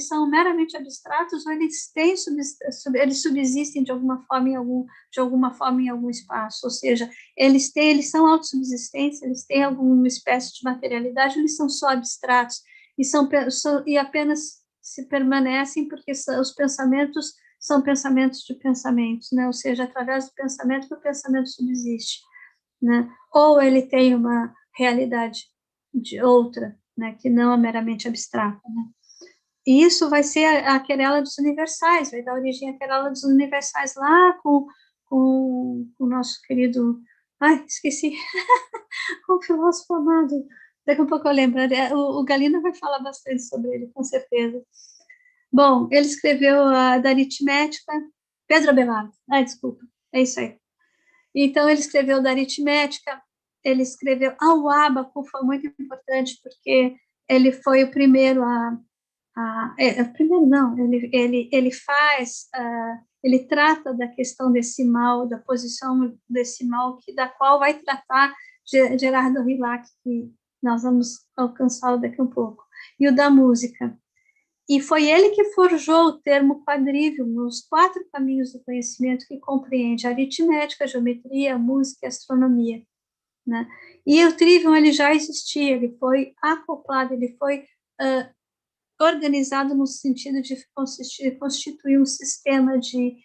são meramente abstratos ou eles subsistem de alguma forma em algum espaço, ou seja, eles são autossubsistentes, eles têm alguma espécie de materialidade, eles são só abstratos e apenas se permanecem porque os pensamentos são pensamentos de pensamentos, né? Ou seja, através do pensamento que o pensamento subsiste, né? Ou ele tem uma realidade de outra, né, que não é meramente abstrata, né? E isso vai ser a querela dos universais, vai dar origem à querela dos universais lá com o nosso querido, esqueci, com o filósofo amado, daqui a pouco eu lembro, o Galina vai falar bastante sobre ele, com certeza. Bom, ele escreveu da aritmética, Pedro Abelardo, desculpa, é isso aí. Então, ele escreveu da aritmética, ele escreveu o Ábaco, foi muito importante, porque ele foi o primeiro ele trata da questão decimal, da posição decimal, da qual vai tratar Gerardo Hilac, que nós vamos alcançá-lo daqui a um pouco, e o da música. E foi ele que forjou o termo quadrívio nos 4 caminhos do conhecimento, que compreende a aritmética, a geometria, a música e a astronomia, né? E o trivium, ele já existia, ele foi acoplado, ele foi organizado no sentido de constituir um sistema de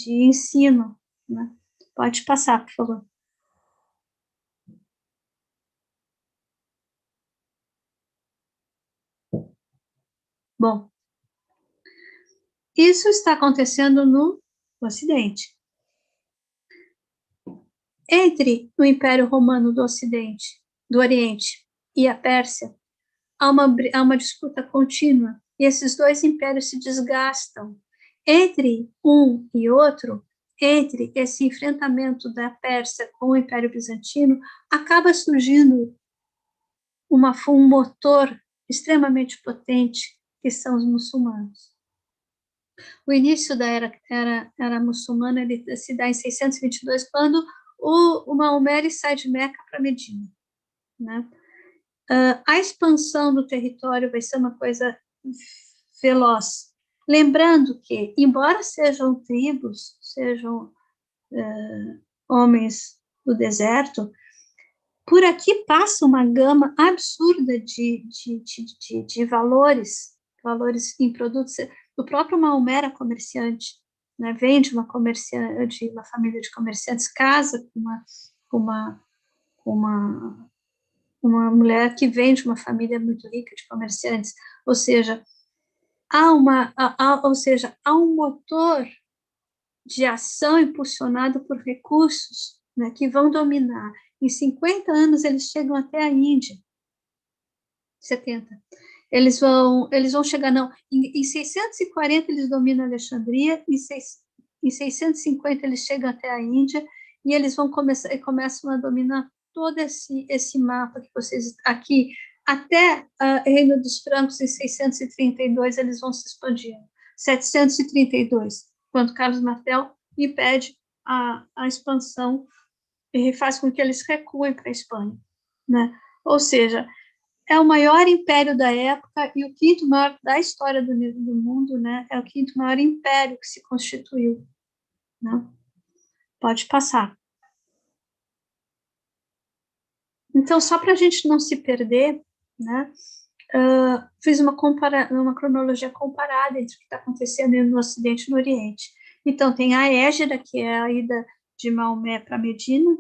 ensino, né? Pode passar, por favor. Bom, isso está acontecendo no Ocidente. Entre o Império Romano do Ocidente, do Oriente e a Pérsia, há uma disputa contínua, e esses dois impérios se desgastam. Entre um e outro, entre esse enfrentamento da Pérsia com o Império Bizantino, acaba surgindo um motor extremamente potente, que são os muçulmanos. O início da era muçulmana ele se dá em 622, quando o Maomé sai de Meca para Medina, né? A expansão do território vai ser uma coisa veloz. Lembrando que, embora sejam tribos, sejam homens do deserto, por aqui passa uma gama absurda de valores em produtos. O próprio Maomé era comerciante, né? Vem de uma família de comerciantes, casa com uma mulher que vem de uma família muito rica de comerciantes, ou seja, há um motor de ação impulsionado por recursos, né, que vão dominar. Em 50 anos, eles chegam até a Índia. 70. Eles vão chegar, não, em 640 eles dominam Alexandria, em 650 eles chegam até a Índia, e eles começam a dominar todo esse mapa que vocês, aqui, até o Reino dos Francos, em 632, eles vão se expandindo. 732, quando Carlos Martel impede a expansão e faz com que eles recuem para a Espanha, né? Ou seja, é o maior império da época e o quinto maior da história do mundo, né? É o quinto maior império que se constituiu, né? Pode passar. Então, só para a gente não se perder, né? Fiz uma cronologia comparada entre o que está acontecendo no Ocidente e no Oriente. Então, tem a Hégera, que é a ida de Maomé para Medina,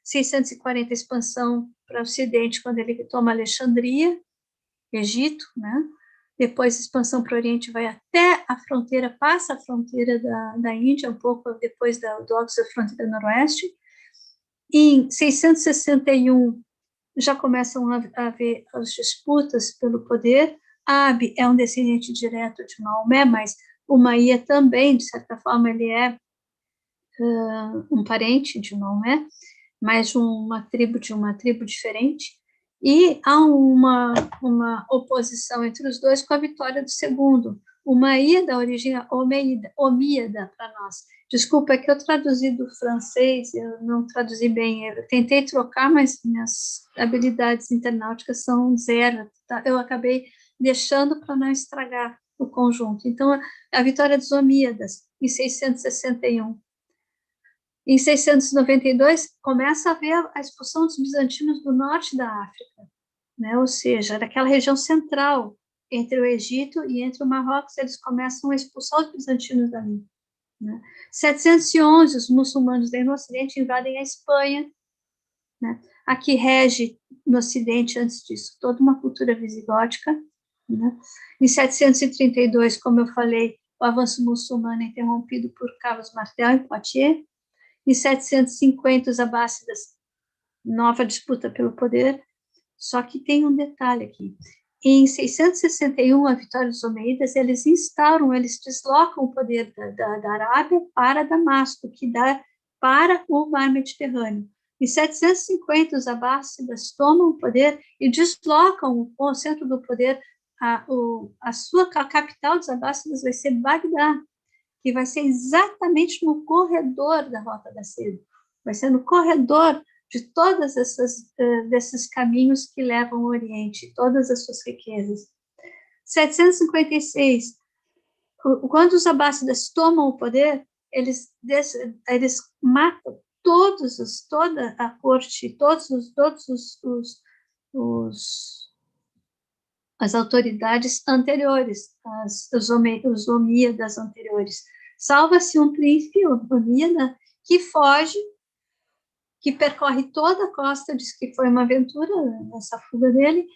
640 expansão para o Ocidente, quando ele toma Alexandria, Egito, né? Depois expansão para o Oriente, vai até a fronteira, passa a fronteira da Índia, um pouco depois do Oxford, da fronteira noroeste. Em 661, já começam a haver as disputas pelo poder. Abi é um descendente direto de Maomé, mas Umayyad também, de certa forma, ele é um parente de Maomé, mas uma tribo diferente. E há uma oposição entre os dois com a vitória do segundo. Umayyad, da origem omíada para nós. Desculpa, é que eu traduzi do francês, eu não traduzi bem, eu tentei trocar, mas minhas habilidades internauticas são zero, tá? Eu acabei deixando para não estragar o conjunto. Então, a vitória dos omíadas, em 661. Em 692, começa a haver a expulsão dos bizantinos do norte da África, né? Ou seja, daquela região central, entre o Egito e entre o Marrocos, eles começam a expulsar os bizantinos dali, né? 711, os muçulmanos no Ocidente invadem a Espanha, né? Aqui rege no Ocidente, antes disso, toda uma cultura visigótica, né? Em 732, como eu falei, o avanço muçulmano é interrompido por Carlos Martel em Poitiers. Em 750, os abássidas, nova disputa pelo poder, só que tem um detalhe aqui. Em 661, a vitória dos omeidas, eles deslocam o poder da Arábia para Damasco, que dá para o mar Mediterrâneo. Em 750, os abássidas tomam o poder e deslocam o centro do poder, a sua capital dos abássidas vai ser Bagdá, que vai ser exatamente no corredor da Rota da Seda, vai ser no corredor de todas desses caminhos que levam ao Oriente, todas as suas riquezas. 756, quando os abássidas tomam o poder, eles matam toda a corte, as autoridades anteriores, os omíadas anteriores. Salva-se um príncipe omíada que foge, que percorre toda a costa, diz que foi uma aventura, essa fuga dele,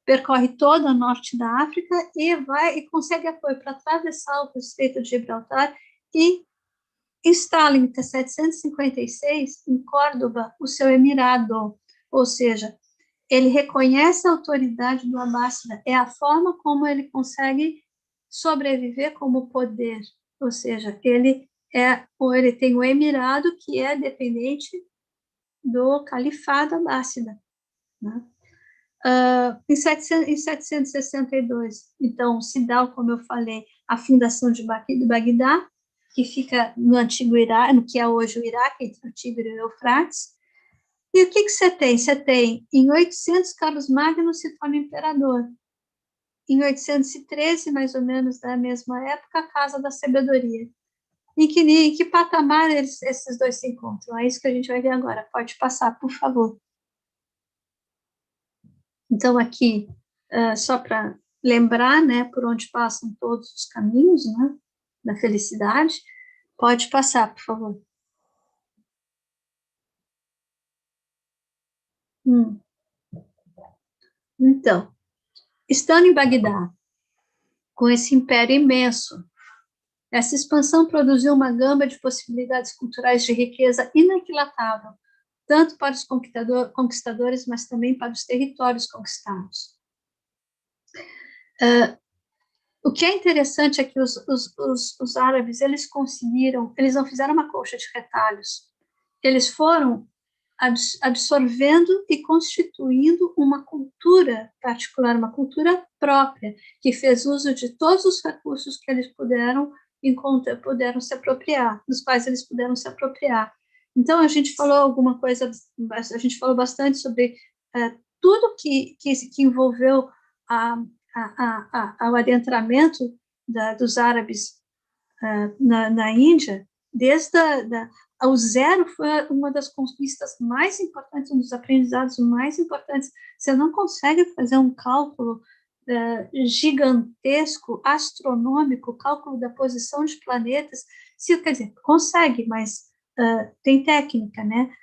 percorre todo o norte da África e consegue apoio para atravessar o Estreito de Gibraltar e instala em 756 em Córdoba o seu emirado, ou seja, ele reconhece a autoridade do Abássida, é a forma como ele consegue sobreviver como poder, ou seja, ele tem o emirado que é dependente do califado Abássida, né? Em 762, então, se dá, como eu falei, a fundação de Bagdá, que fica no antigo Iraque, no que é hoje o Iraque, entre o Tigre e o Eufrates. E o que você tem? Você tem, em 800, Carlos Magno se torna imperador. Em 813, mais ou menos, da mesma época, a Casa da Sabedoria. Em que patamar esses dois se encontram? É isso que a gente vai ver agora. Pode passar, por favor. Então, aqui, só para lembrar, né, por onde passam todos os caminhos, né, da felicidade. Pode passar, por favor. Então, estando em Bagdá, com esse império imenso, essa expansão produziu uma gama de possibilidades culturais de riqueza inaquilatável, tanto para os conquistadores, mas também para os territórios conquistados. O que é interessante é que os árabes, eles não fizeram uma colcha de retalhos, eles foram absorvendo e constituindo uma cultura particular, uma cultura própria, que fez uso de todos os recursos que eles puderam se apropriar, dos quais eles puderam se apropriar. Então, a gente falou bastante sobre tudo que envolveu ao adentramento dos árabes na Índia, desde ao zero, foi uma das conquistas mais importantes, um dos aprendizados mais importantes. Você não consegue fazer um cálculo gigantesco, astronômico, cálculo da posição de planetas, quer dizer, consegue, mas tem técnica, né?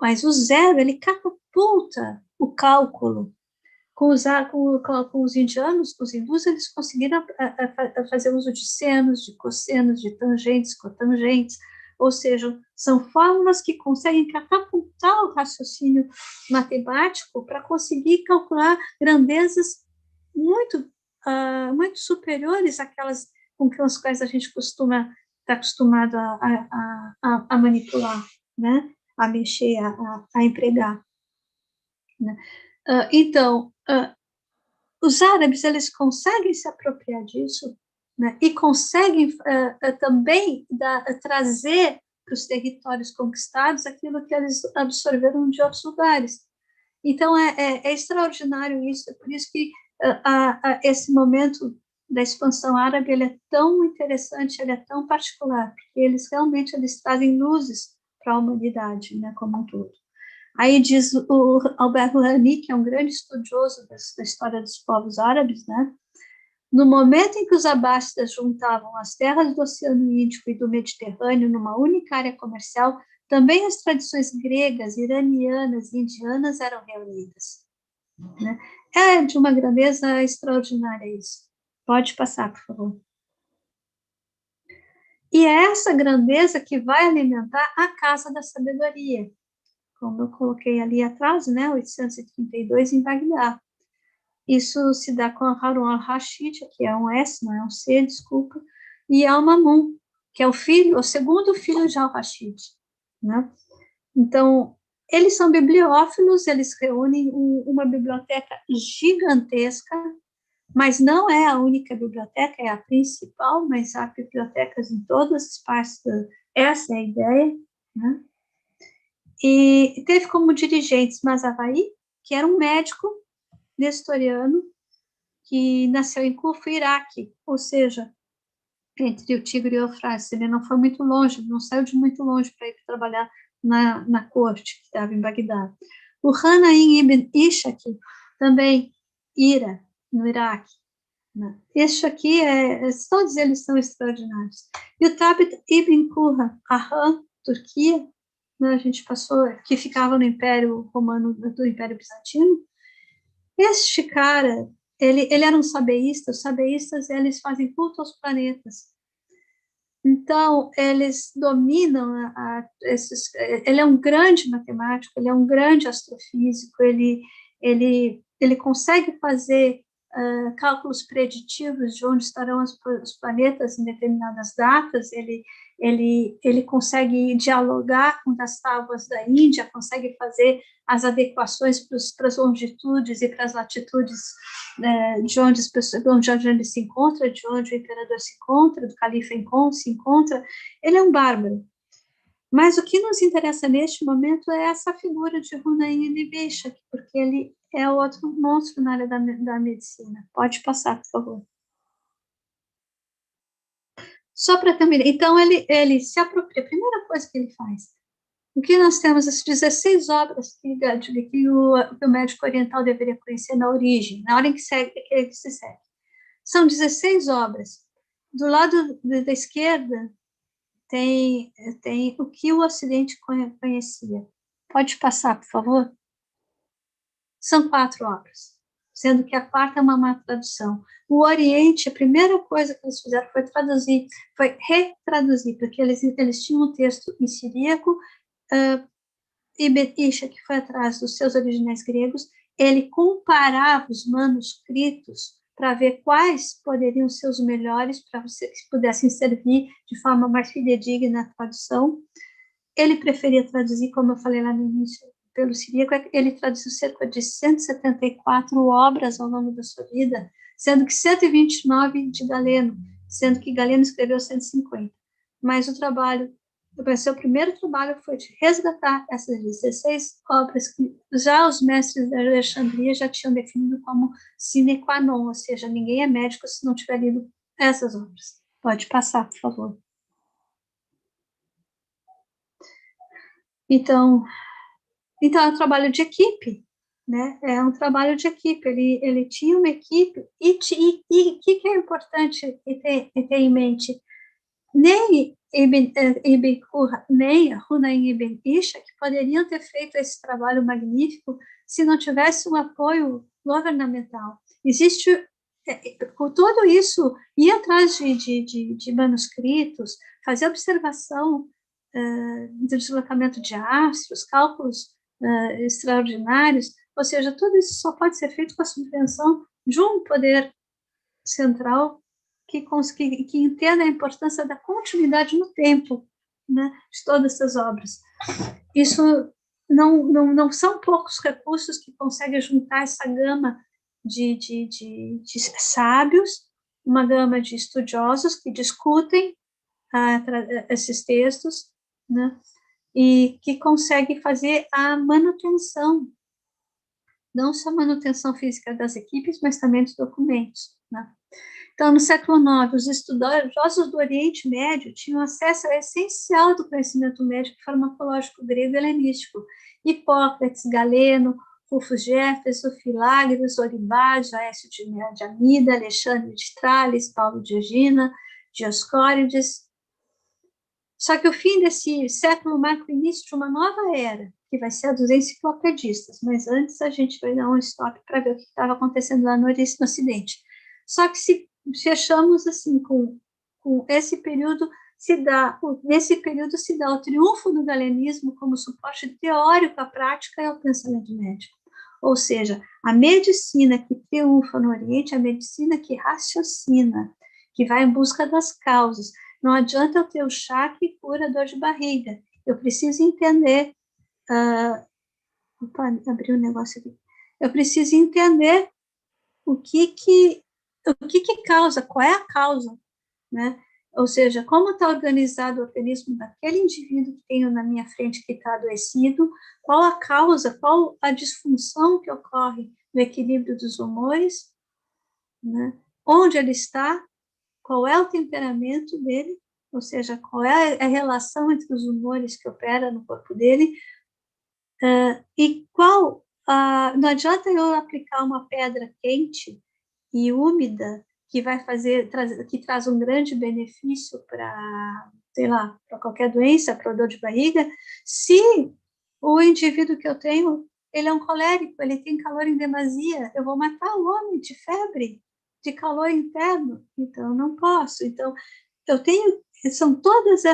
Mas o zero, ele catapulta o cálculo. Com os indianos, os hindus, eles conseguiram fazer uso de senos, de cossenos, de tangentes, cotangentes, ou seja, são fórmulas que conseguem catapultar o raciocínio matemático para conseguir calcular grandezas muito superiores àquelas com as quais a gente está acostumado a manipular, né? A mexer, a empregar, né? Então, os árabes, eles conseguem se apropriar disso, né, e conseguem também trazer para os territórios conquistados aquilo que eles absorveram de outros lugares. Então, é extraordinário isso, é por isso que esse momento da expansão árabe, ele é tão interessante, ele é tão particular, porque eles trazem luzes para a humanidade, né, como um todo. Aí diz o Albert Rouhani, que é um grande estudioso da história dos povos árabes, né? No momento em que os abássidas juntavam as terras do Oceano Índico e do Mediterrâneo numa única área comercial, também as tradições gregas, iranianas e indianas eram reunidas, né? É de uma grandeza extraordinária isso. Pode passar, por favor. E é essa grandeza que vai alimentar a Casa da Sabedoria, como eu coloquei ali atrás, né, 832 em Bagdá. Isso se dá com Harun al-Rashid, que é um S, não é um C, desculpa, e Al-Mamun, que é o segundo filho de al-Rashid, né? Então, eles são bibliófilos, eles reúnem uma biblioteca gigantesca, mas não é a única biblioteca, é a principal, mas há bibliotecas em todas as partes, essa é a ideia, né? E teve como dirigentes Mazavaí, que era um médico nestoriano, que nasceu em Kufa, Iraque, ou seja, entre o Tigre e o Eufrates. Ele não foi muito longe, não saiu de muito longe para ir trabalhar na corte, que estava em Bagdá. O Hanaim ibn Ishaq, também Ira, no Iraque. Este aqui, todos eles são extraordinários. E o Tabit ibn Qurra, Arran, Turquia, a gente passou, que ficava no Império Romano, do Império Bizantino, Este cara, ele era um sabeísta. Os sabeístas, eles fazem culto aos planetas. Então, eles dominam ele é um grande matemático, ele é um grande astrofísico, ele consegue fazer cálculos preditivos de onde estarão os planetas em determinadas datas, ele consegue dialogar com as tábuas da Índia, consegue fazer as adequações para as longitudes e para as latitudes de onde ele se encontra, de onde o imperador se encontra, do califa se encontra. Ele é um bárbaro. Mas o que nos interessa neste momento é essa figura de Hunayn ibn Ishaq, porque ele é outro monstro na área da medicina. Pode passar, por favor. Só para terminar. Então, ele se apropria. A primeira coisa que ele faz, o que nós temos, as 16 obras que o médico oriental deveria conhecer na origem, na hora em que ele se segue. São 16 obras. Do lado da esquerda, tem o que o Ocidente conhecia. Pode passar, por favor? São 4 obras, sendo que a quarta é uma má tradução. O Oriente, a primeira coisa que eles fizeram foi retraduzir, porque eles tinham um texto em siríaco, Ibn Ishaq, que foi atrás dos seus originais gregos, ele comparava os manuscritos para ver quais poderiam ser os melhores para que pudessem servir de forma mais fidedigna a tradução. Ele preferia traduzir, como eu falei lá no início, pelo siríaco. Ele traduziu cerca de 174 obras ao longo da sua vida, sendo que 129 de Galeno, sendo que Galeno escreveu 150. Mas o seu primeiro trabalho foi de resgatar essas 16 obras que já os mestres da Alexandria já tinham definido como sine qua non, ou seja, ninguém é médico se não tiver lido essas obras. Pode passar, por favor. Então é um trabalho de equipe, né? É um trabalho de equipe. Ele tinha uma equipe e o que é importante ter em mente? Nem Hunayn ibn Ishaq poderiam ter feito esse trabalho magnífico se não tivesse um apoio governamental. Existe, com tudo isso, ir atrás de manuscritos, fazer observação do deslocamento de astros, cálculos extraordinários, ou seja, tudo isso só pode ser feito com a subvenção de um poder central que entenda a importância da continuidade no tempo, né, de todas essas obras. Isso não são poucos recursos que conseguem juntar essa gama de sábios, uma gama de estudiosos que discutem esses textos, né, e que consegue fazer a manutenção, não só a manutenção física das equipes, mas também dos documentos, né. Então, no século IX, os estudiosos do Oriente Médio tinham acesso ao essencial do conhecimento médico e farmacológico grego e helenístico. Hipócrates, Galeno, Rufus Jefferson, Filagres, Oribás, Aécio de Amida, Alexandre de Trales, Paulo de Egina, Dioscórides. Só que o fim desse século marca o início de uma nova era, que vai ser a dos enciclopedistas, mas antes a gente vai dar um stop para ver o que estava acontecendo lá no Ocidente. Só que se fechamos assim com esse período, nesse período se dá o triunfo do galenismo como suporte teórico à prática e ao pensamento médico. Ou seja, a medicina que triunfa no Oriente, a medicina que raciocina, que vai em busca das causas. Não adianta eu ter o chá que cura a dor de barriga. Eu preciso entender... abri um negócio aqui. Eu preciso entender o que causa, qual é a causa, né? Ou seja, como está organizado o organismo daquele indivíduo que tenho na minha frente que está adoecido, qual a causa, qual a disfunção que ocorre no equilíbrio dos humores, né? Onde ele está, qual é o temperamento dele, ou seja, qual é a relação entre os humores que opera no corpo dele, e qual... não adianta eu aplicar uma pedra quente e úmida que que traz um grande benefício para, sei lá, para qualquer doença, para dor de barriga, se o indivíduo que eu tenho ele é um colérico, ele tem calor em demasia, eu vou matar o homem de febre, de calor interno, então não posso. Então, eu tenho, são todas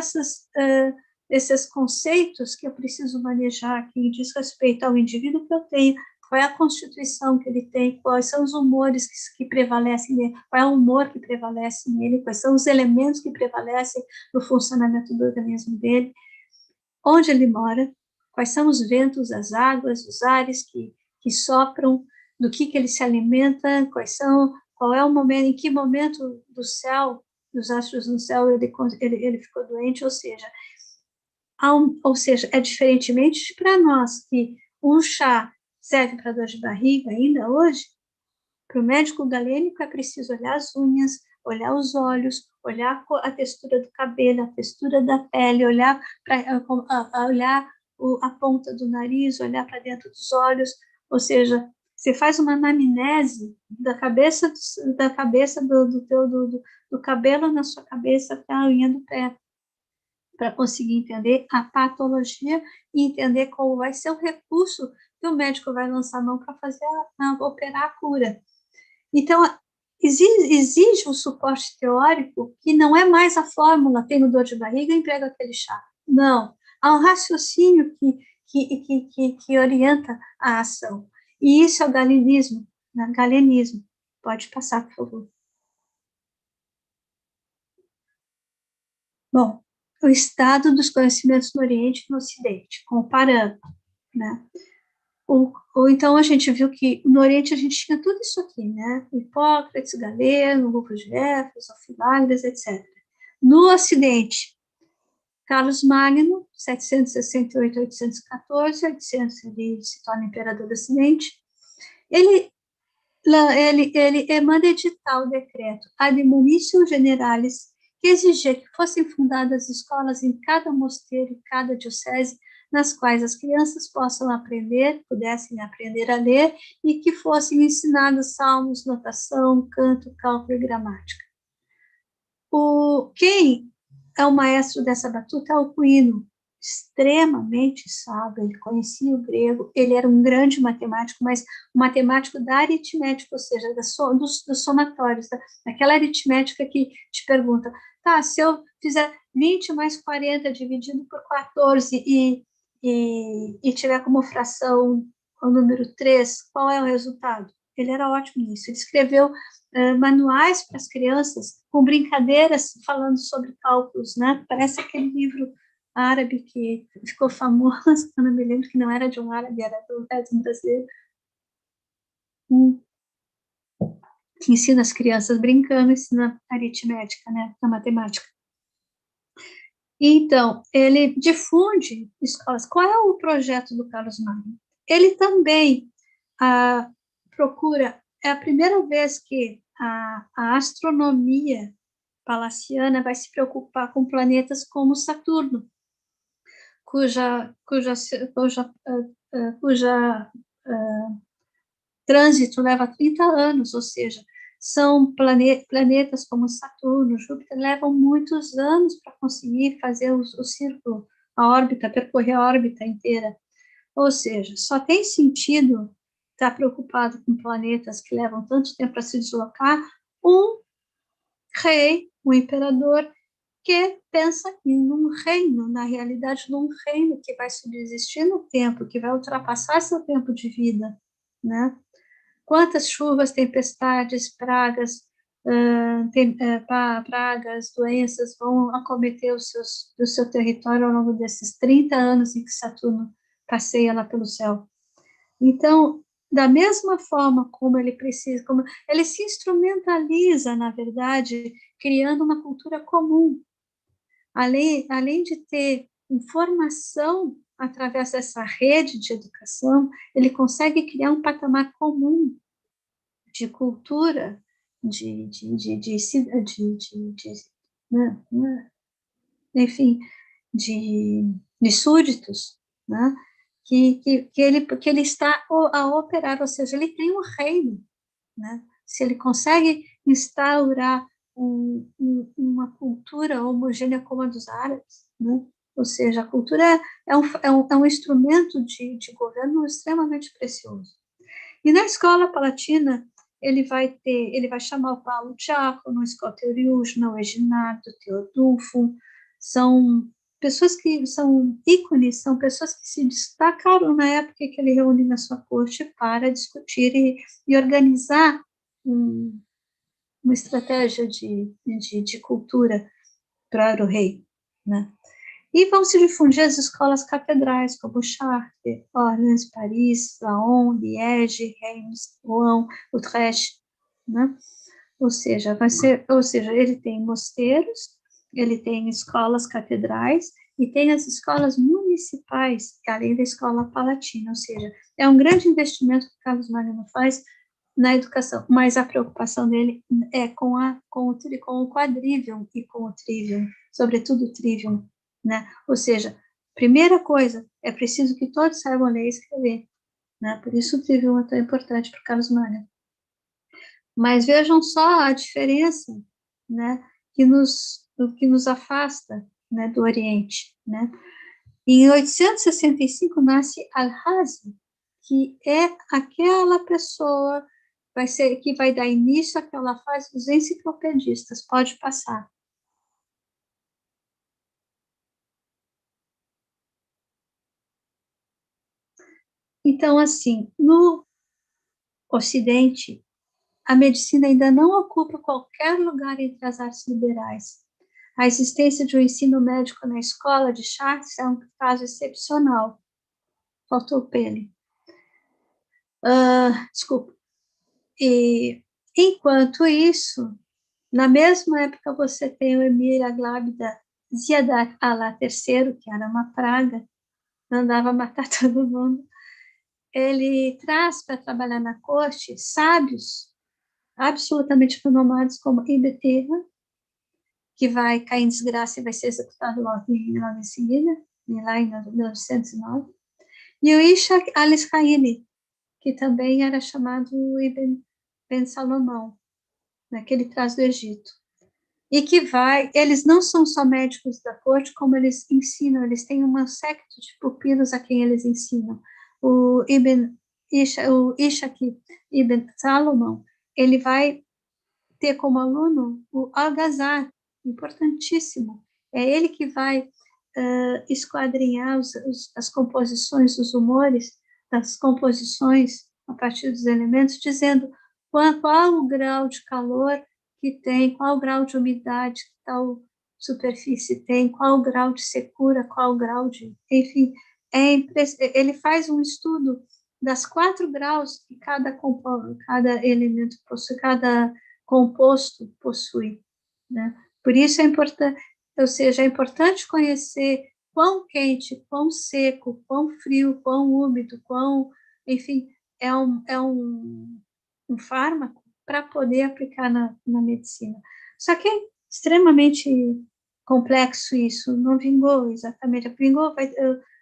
esses conceitos que eu preciso manejar, que diz respeito ao indivíduo que eu tenho, qual é a constituição que ele tem, quais são os humores que prevalecem nele, qual é o humor que prevalece nele, quais são os elementos que prevalecem no funcionamento do organismo dele, onde ele mora, quais são os ventos, as águas, os ares que sopram, do que ele se alimenta, qual é o momento, em que momento do céu, dos astros no céu, ele ficou doente, ou seja, é diferentemente para nós, que um chá serve para dor de barriga ainda hoje, para o médico galênico é preciso olhar as unhas, olhar os olhos, olhar a textura do cabelo, a textura da pele, olhar a ponta do nariz, olhar para dentro dos olhos, ou seja, você faz uma anamnese da cabeça do cabelo na sua cabeça até a unha do pé, para conseguir entender a patologia e entender qual vai ser o recurso que o médico vai lançar a mão para operar a cura. Então, exige um suporte teórico que não é mais a fórmula, tenho dor de barriga, emprego aquele chá. Não, há um raciocínio que orienta a ação. E isso é o galenismo, né? Galenismo. Pode passar, por favor. Bom, o estado dos conhecimentos no Oriente e no Ocidente, comparando, né? Então, a gente viu que no Oriente a gente tinha tudo isso aqui, né? Hipócrates, Galeno, Rufo de Éfeso, Filagres, etc. No Ocidente, Carlos Magno, 768 a 814, 800 ele se torna imperador do Ocidente, ele manda editar o decreto Admonitio Generalis, que exigia que fossem fundadas escolas em cada mosteiro e cada diocese, nas quais as crianças pudessem aprender a ler e que fossem ensinados salmos, notação, canto, cálculo e gramática. Quem é o maestro dessa batuta é Alcuino, extremamente sábio, ele conhecia o grego, ele era um grande matemático, mas um matemático da aritmética, ou seja, dos somatórios, daquela aritmética que te pergunta, tá, se eu fizer 20 mais 40 dividido por 14 e tiver como fração o número 3, qual é o resultado? Ele era ótimo nisso, ele escreveu manuais para as crianças, com brincadeiras, falando sobre cálculos, né? Parece aquele livro árabe que ficou famoso, eu não me lembro que não era de um árabe, era de um brasileiro, que ensina as crianças brincando, ensina aritmética, né? A matemática. Então, ele difunde escolas. Qual é o projeto do Carlos Magno? Ele também procura, é a primeira vez que a astronomia palaciana vai se preocupar com planetas como Saturno, cuja trânsito leva 30 anos, ou seja, são planetas como Saturno, Júpiter, levam muitos anos para conseguir fazer o círculo, a órbita, percorrer a órbita inteira. Ou seja, só tem sentido estar preocupado com planetas que levam tanto tempo para se deslocar um rei, um imperador, que pensa em um reino, na realidade, num reino que vai subsistir no tempo, que vai ultrapassar seu tempo de vida, né? Quantas chuvas, tempestades, pragas, pragas, doenças vão acometer o seu território ao longo desses 30 anos em que Saturno passeia lá pelo céu. Então, da mesma forma como ele precisa, como ele se instrumentaliza, na verdade, criando uma cultura comum, além de ter informação através dessa rede de educação, ele consegue criar um patamar comum de cultura, enfim, de súditos, né? que ele está a operar, ou seja, ele tem um reino, né? Se ele consegue instaurar uma cultura homogênea como a dos árabes, né? Ou seja, a cultura é um instrumento de governo extremamente precioso. E na escola palatina, ele vai chamar o Paulo Diácono, o Scott Euriugena, o Eginardo, o Teodulfo, são pessoas que são ícones, são pessoas que se destacaram na época que ele reúne na sua corte para discutir e organizar uma estratégia de cultura para o rei, né? E vão se difundir as escolas catedrais, como Chartres, Orleans, Paris, Laon, Liège, Reims, Rouen, Utrecht, né? Ou seja, ele tem mosteiros, ele tem escolas catedrais e tem as escolas municipais, além da escola palatina, ou seja, é um grande investimento que Carlos Magno faz na educação, mas a preocupação dele é com o quadrivium e com o trivium, sobretudo o trivium, né? Ou seja, primeira coisa, é preciso que todos saibam ler e escrever, né? Por isso o trivium é tão importante para Carlos Magno. Mas vejam só a diferença, né, que nos afasta, né, do Oriente, né? Em 865 nasce Al-Razi, que é aquela pessoa que vai dar início àquela fase dos enciclopedistas. Pode passar. Então, assim, no Ocidente, a medicina ainda não ocupa qualquer lugar entre as artes liberais. A existência de um ensino médico na escola de Chartres é um caso excepcional. Faltou o pele. Desculpa. E, enquanto isso, na mesma época você tem o Emir Aglábida Ziadat Alá III, que era uma praga, mandava matar todo mundo. Ele traz para trabalhar na corte sábios absolutamente renomados como Ibn Tihma, que vai cair em desgraça e vai ser executado logo em seguida, lá em 1909, e o Ishaq al-Ishaili, que também era chamado Ibn Ben Salomão, né, que ele traz do Egito. E que eles não são só médicos da corte, como eles ensinam, eles têm uma secta de pupilos a quem eles ensinam. O Ishaq Ibn Salomão, ele vai ter como aluno o Al-Ghazali, importantíssimo. É ele que vai esquadrinhar as composições, os humores das composições a partir dos elementos, dizendo qual o grau de calor que tem, qual o grau de umidade que tal superfície tem, qual o grau de secura, qual o grau de... Enfim, ele faz um estudo das 4 graus que cada elemento possui, cada composto possui, né? Por isso é importante, ou seja, é importante conhecer quão quente, quão seco, quão frio, quão úmido, enfim, é um fármaco para poder aplicar na medicina. Só que é extremamente complexo isso, não vingou exatamente, vingou,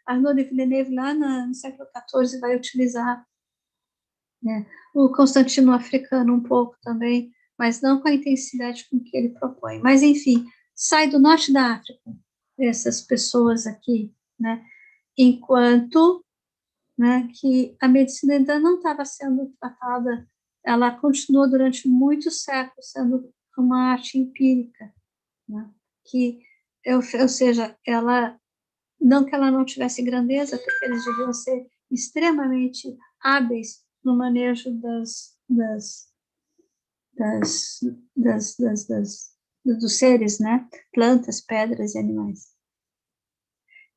Arnaud de Villeneuve lá no século XIV vai utilizar, né? O Constantino africano um pouco também, mas não com a intensidade com que ele propõe. Mas, enfim, sai do norte da África, essas pessoas aqui, né? Enquanto, né, que a medicina ainda não estava sendo tratada, ela continuou durante muitos séculos sendo uma arte empírica, né? Ou seja, não que ela não tivesse grandeza, porque eles deviam ser extremamente hábeis no manejo dos seres, né? Plantas, pedras e animais.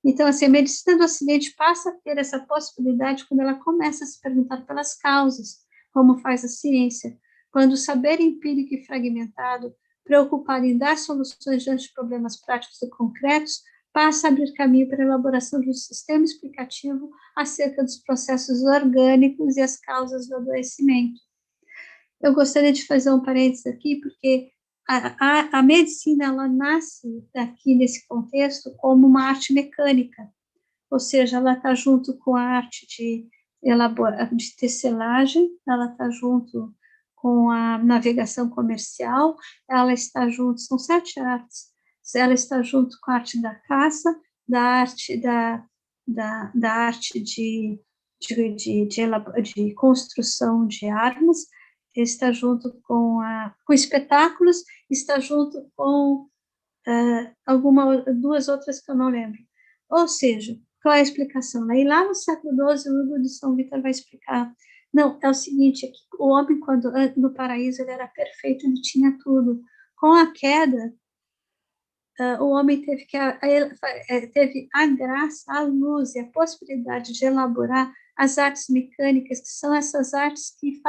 Então, assim, a medicina do Ocidente passa a ter essa possibilidade quando ela começa a se perguntar pelas causas, como faz a ciência, quando o saber empírico e fragmentado, preocupado em dar soluções diante de problemas práticos e concretos, passa a abrir caminho para a elaboração de um sistema explicativo acerca dos processos orgânicos e as causas do adoecimento. Eu gostaria de fazer um parênteses aqui, porque a medicina, ela nasce aqui nesse contexto como uma arte mecânica, ou seja, ela está junto com a arte de tecelagem, ela está junto com a navegação comercial, ela está junto, são 7 artes, ela está junto com a arte da caça, arte de construção de armas, está junto com espetáculos, está junto com duas outras que eu não lembro. Ou seja, qual é a explicação? Aí lá no século XII, o Hugo de São Vítor vai explicar. Não, é o seguinte, é que o homem, quando no paraíso, ele era perfeito, ele tinha tudo. Com a queda, o homem teve a graça, a luz e a possibilidade de elaborar as artes mecânicas, que são essas artes que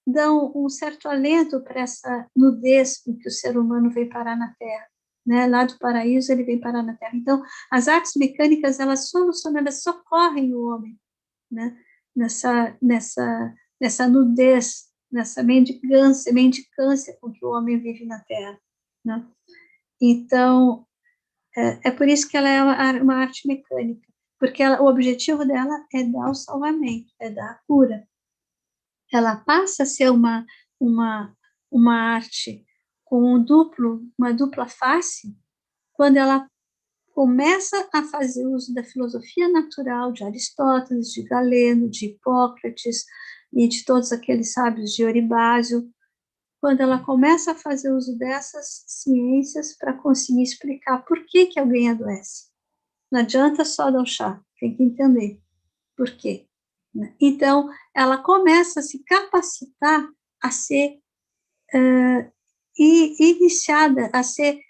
dão um certo alento para essa nudez em que o ser humano veio parar na Terra. Né? Lá do paraíso ele vem parar na Terra. Então, as artes mecânicas, elas solucionam, elas socorrem o homem, né? nessa nudez, nessa mendicância com que o homem vive na Terra. Né? Então, é por isso que ela é uma arte mecânica, porque o objetivo dela é dar o salvamento, é dar a cura. Ela passa a ser uma arte com uma dupla face, quando ela começa a fazer uso da filosofia natural de Aristóteles, de Galeno, de Hipócrates e de todos aqueles sábios de Oribásio, quando ela começa a fazer uso dessas ciências para conseguir explicar por que alguém adoece. Não adianta só dar o chá, tem que entender por quê. Então, ela começa a se capacitar a ser iniciada, a ser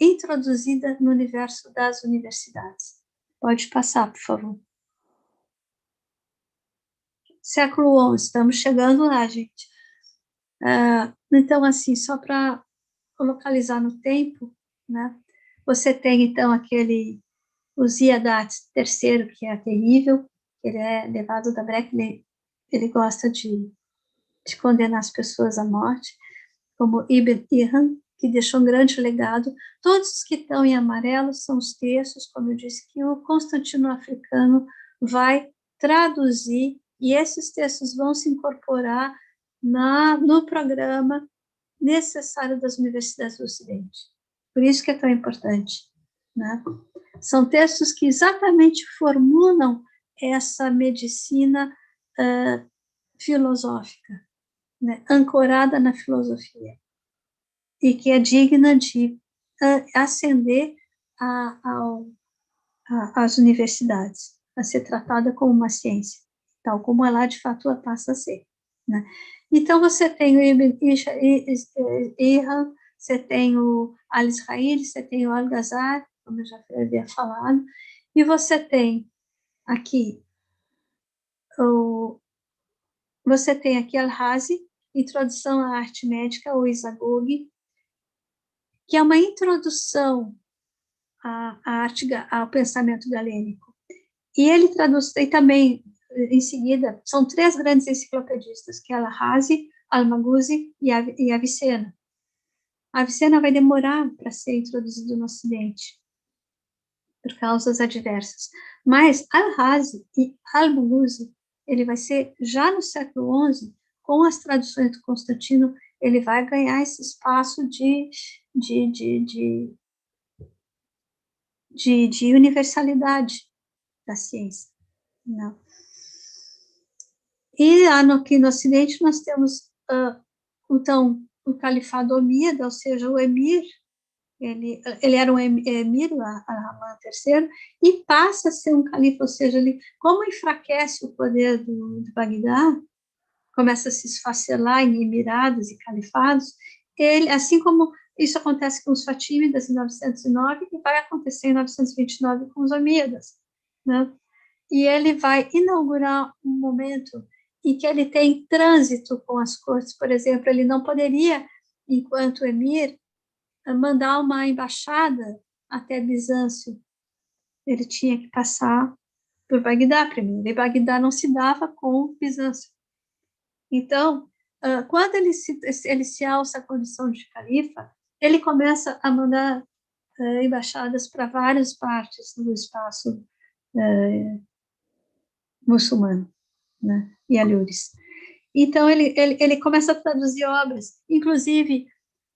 introduzida no universo das universidades. Pode passar, por favor. Século XI, estamos chegando lá, gente. Então, assim, só para localizar no tempo, né? Você tem, então, o Ziadat III, que é terrível, ele é levado da breca, ele gosta de condenar as pessoas à morte, como Ibn Ihan, que deixou um grande legado. Todos os que estão em amarelo são os textos, como eu disse, que o Constantino Africano vai traduzir, e esses textos vão se incorporar no programa necessário das universidades do Ocidente. Por isso que é tão importante. Né? São textos que exatamente formulam essa medicina filosófica, né? Ancorada na filosofia, e que é digna de ascender às universidades, a ser tratada como uma ciência, tal como ela de fato passa a ser. Né? Então, você tem o Ibn Ihan, você tem o Al-Israel, você tem o Al-Ghazali, como eu já havia falado, e você tem aqui Al-Razi, Introdução à Arte Médica, ou Isagogi, que é uma introdução ao pensamento galênico. E ele traduz, e também, em seguida, são três grandes enciclopedistas, que é Al-Razi, Al-Maghuzi e Avicena. A Avicena vai demorar para ser introduzido no Ocidente, por causas adversas. Mas Al-Razi e Al-Maghuzi, ele vai ser, já no século XI, com as traduções do Constantino, ele vai ganhar esse espaço de universalidade da ciência. Não. E aqui no Ocidente nós temos, então, o Califado Omíada, ou seja, o Emir, ele era um Emir, Rahman III, e passa a ser um califa, ou seja, como enfraquece o poder de Bagdá, começa a se esfacelar em emirados e califados, assim como isso acontece com os Fatímidas em 909, e vai acontecer em 929 com os Omíadas, né? E ele vai inaugurar um momento em que ele tem trânsito com as cortes. Por exemplo, ele não poderia, enquanto emir, mandar uma embaixada até Bizâncio. Ele tinha que passar por Bagdá primeiro, e Bagdá não se dava com Bizâncio. Então, quando ele se alça a condição de califa, ele começa a mandar embaixadas para várias partes do espaço muçulmano, né, e alures. Então, ele começa a traduzir obras, inclusive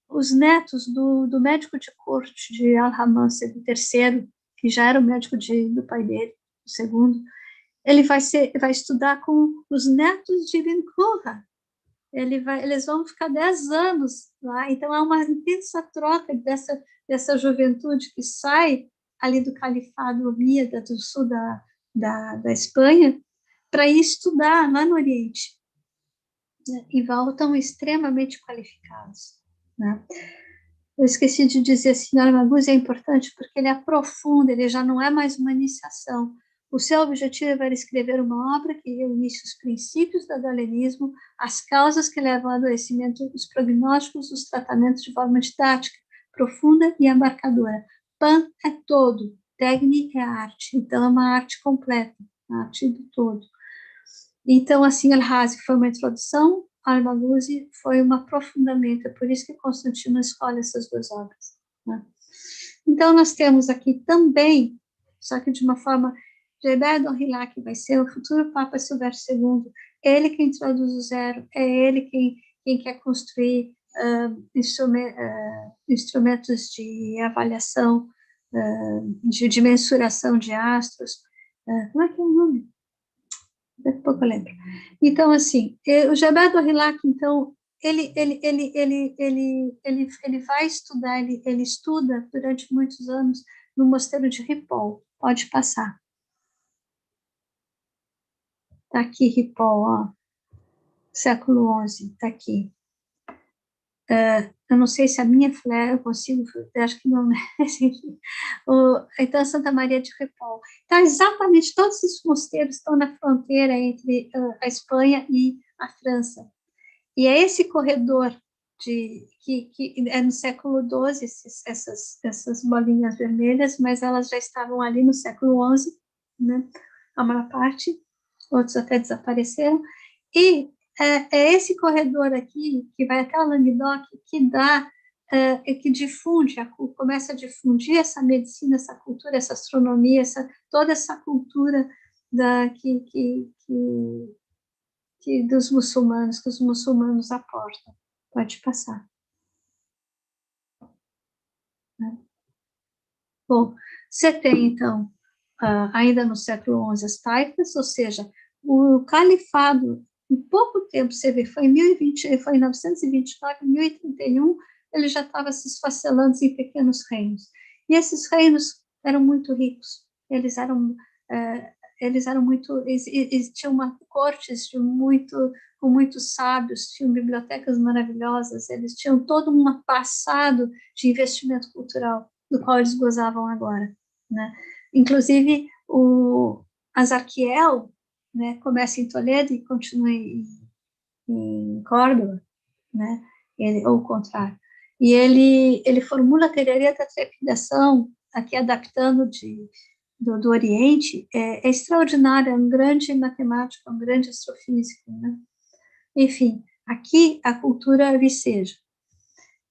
os netos do médico de corte de Al-Haman III, que já era o médico do pai dele, o segundo, ele vai estudar com os netos de Ibn Qurra. Eles vão ficar 10 anos lá, então há uma intensa troca dessa juventude que sai ali do califado omíada do sul da Espanha para ir estudar lá no Oriente, né? E voltam extremamente qualificados, né? Eu esqueci de dizer, assim, Al-Maghuzi é importante porque ele aprofunda, ele já não é mais uma iniciação. O seu objetivo era escrever uma obra que reunisse os princípios do galenismo, as causas que levam ao adoecimento, os prognósticos, os tratamentos de forma didática, profunda e abarcadora. Pan é todo, Tegni é arte, então é uma arte completa, a arte do todo. Então, assim, Al-Razi foi uma introdução, Al-Maghuzi foi um aprofundamento, é por isso que Constantino escolhe essas duas obras, né? Então, nós temos aqui também, só que de uma forma, Geber Donrilá, que vai ser o futuro Papa Silvestre II, ele que introduz o zero, é ele quem quer construir instrumentos de avaliação, de mensuração de astros, como é que é o nome? Daqui a pouco eu lembro. Então, assim, o Geber Donrilá, então, ele vai estudar, ele estuda durante muitos anos no mosteiro de Ripoll. Pode passar. Está aqui Ripoll, ó, século XI, está aqui. Eu não sei se a minha flare eu consigo, eu acho que não, né? Então, Santa Maria de Ripoll. Então, exatamente todos esses mosteiros estão na fronteira entre a Espanha e a França. E é esse corredor que é no século XII, essas bolinhas vermelhas, mas elas já estavam ali no século XI, né? A maior parte, outros até desapareceram. E é esse corredor aqui, que vai até o Languedoc, que difunde, começa a difundir essa medicina, essa cultura, essa astronomia, toda essa cultura dos muçulmanos, que os muçulmanos aportam. Pode passar. Bom, você tem, então, ainda no século XI, as taifas, ou seja, o califado, em pouco tempo, você vê, foi em 929, 1031, ele já estava se esfacelando em pequenos reinos. E esses reinos eram muito ricos, eles eram muito, tinham cortes com muitos sábios, tinham bibliotecas maravilhosas, eles tinham todo um passado de investimento cultural, do qual eles gozavam agora, né? Inclusive, Azarquiel, né, começa em Toledo e continua em Córdoba, né? Ou o contrário. E ele formula a teoria da trepidação, aqui adaptando do Oriente, é extraordinário, é um grande matemático, um grande astrofísico, né? Enfim, aqui a cultura viceja.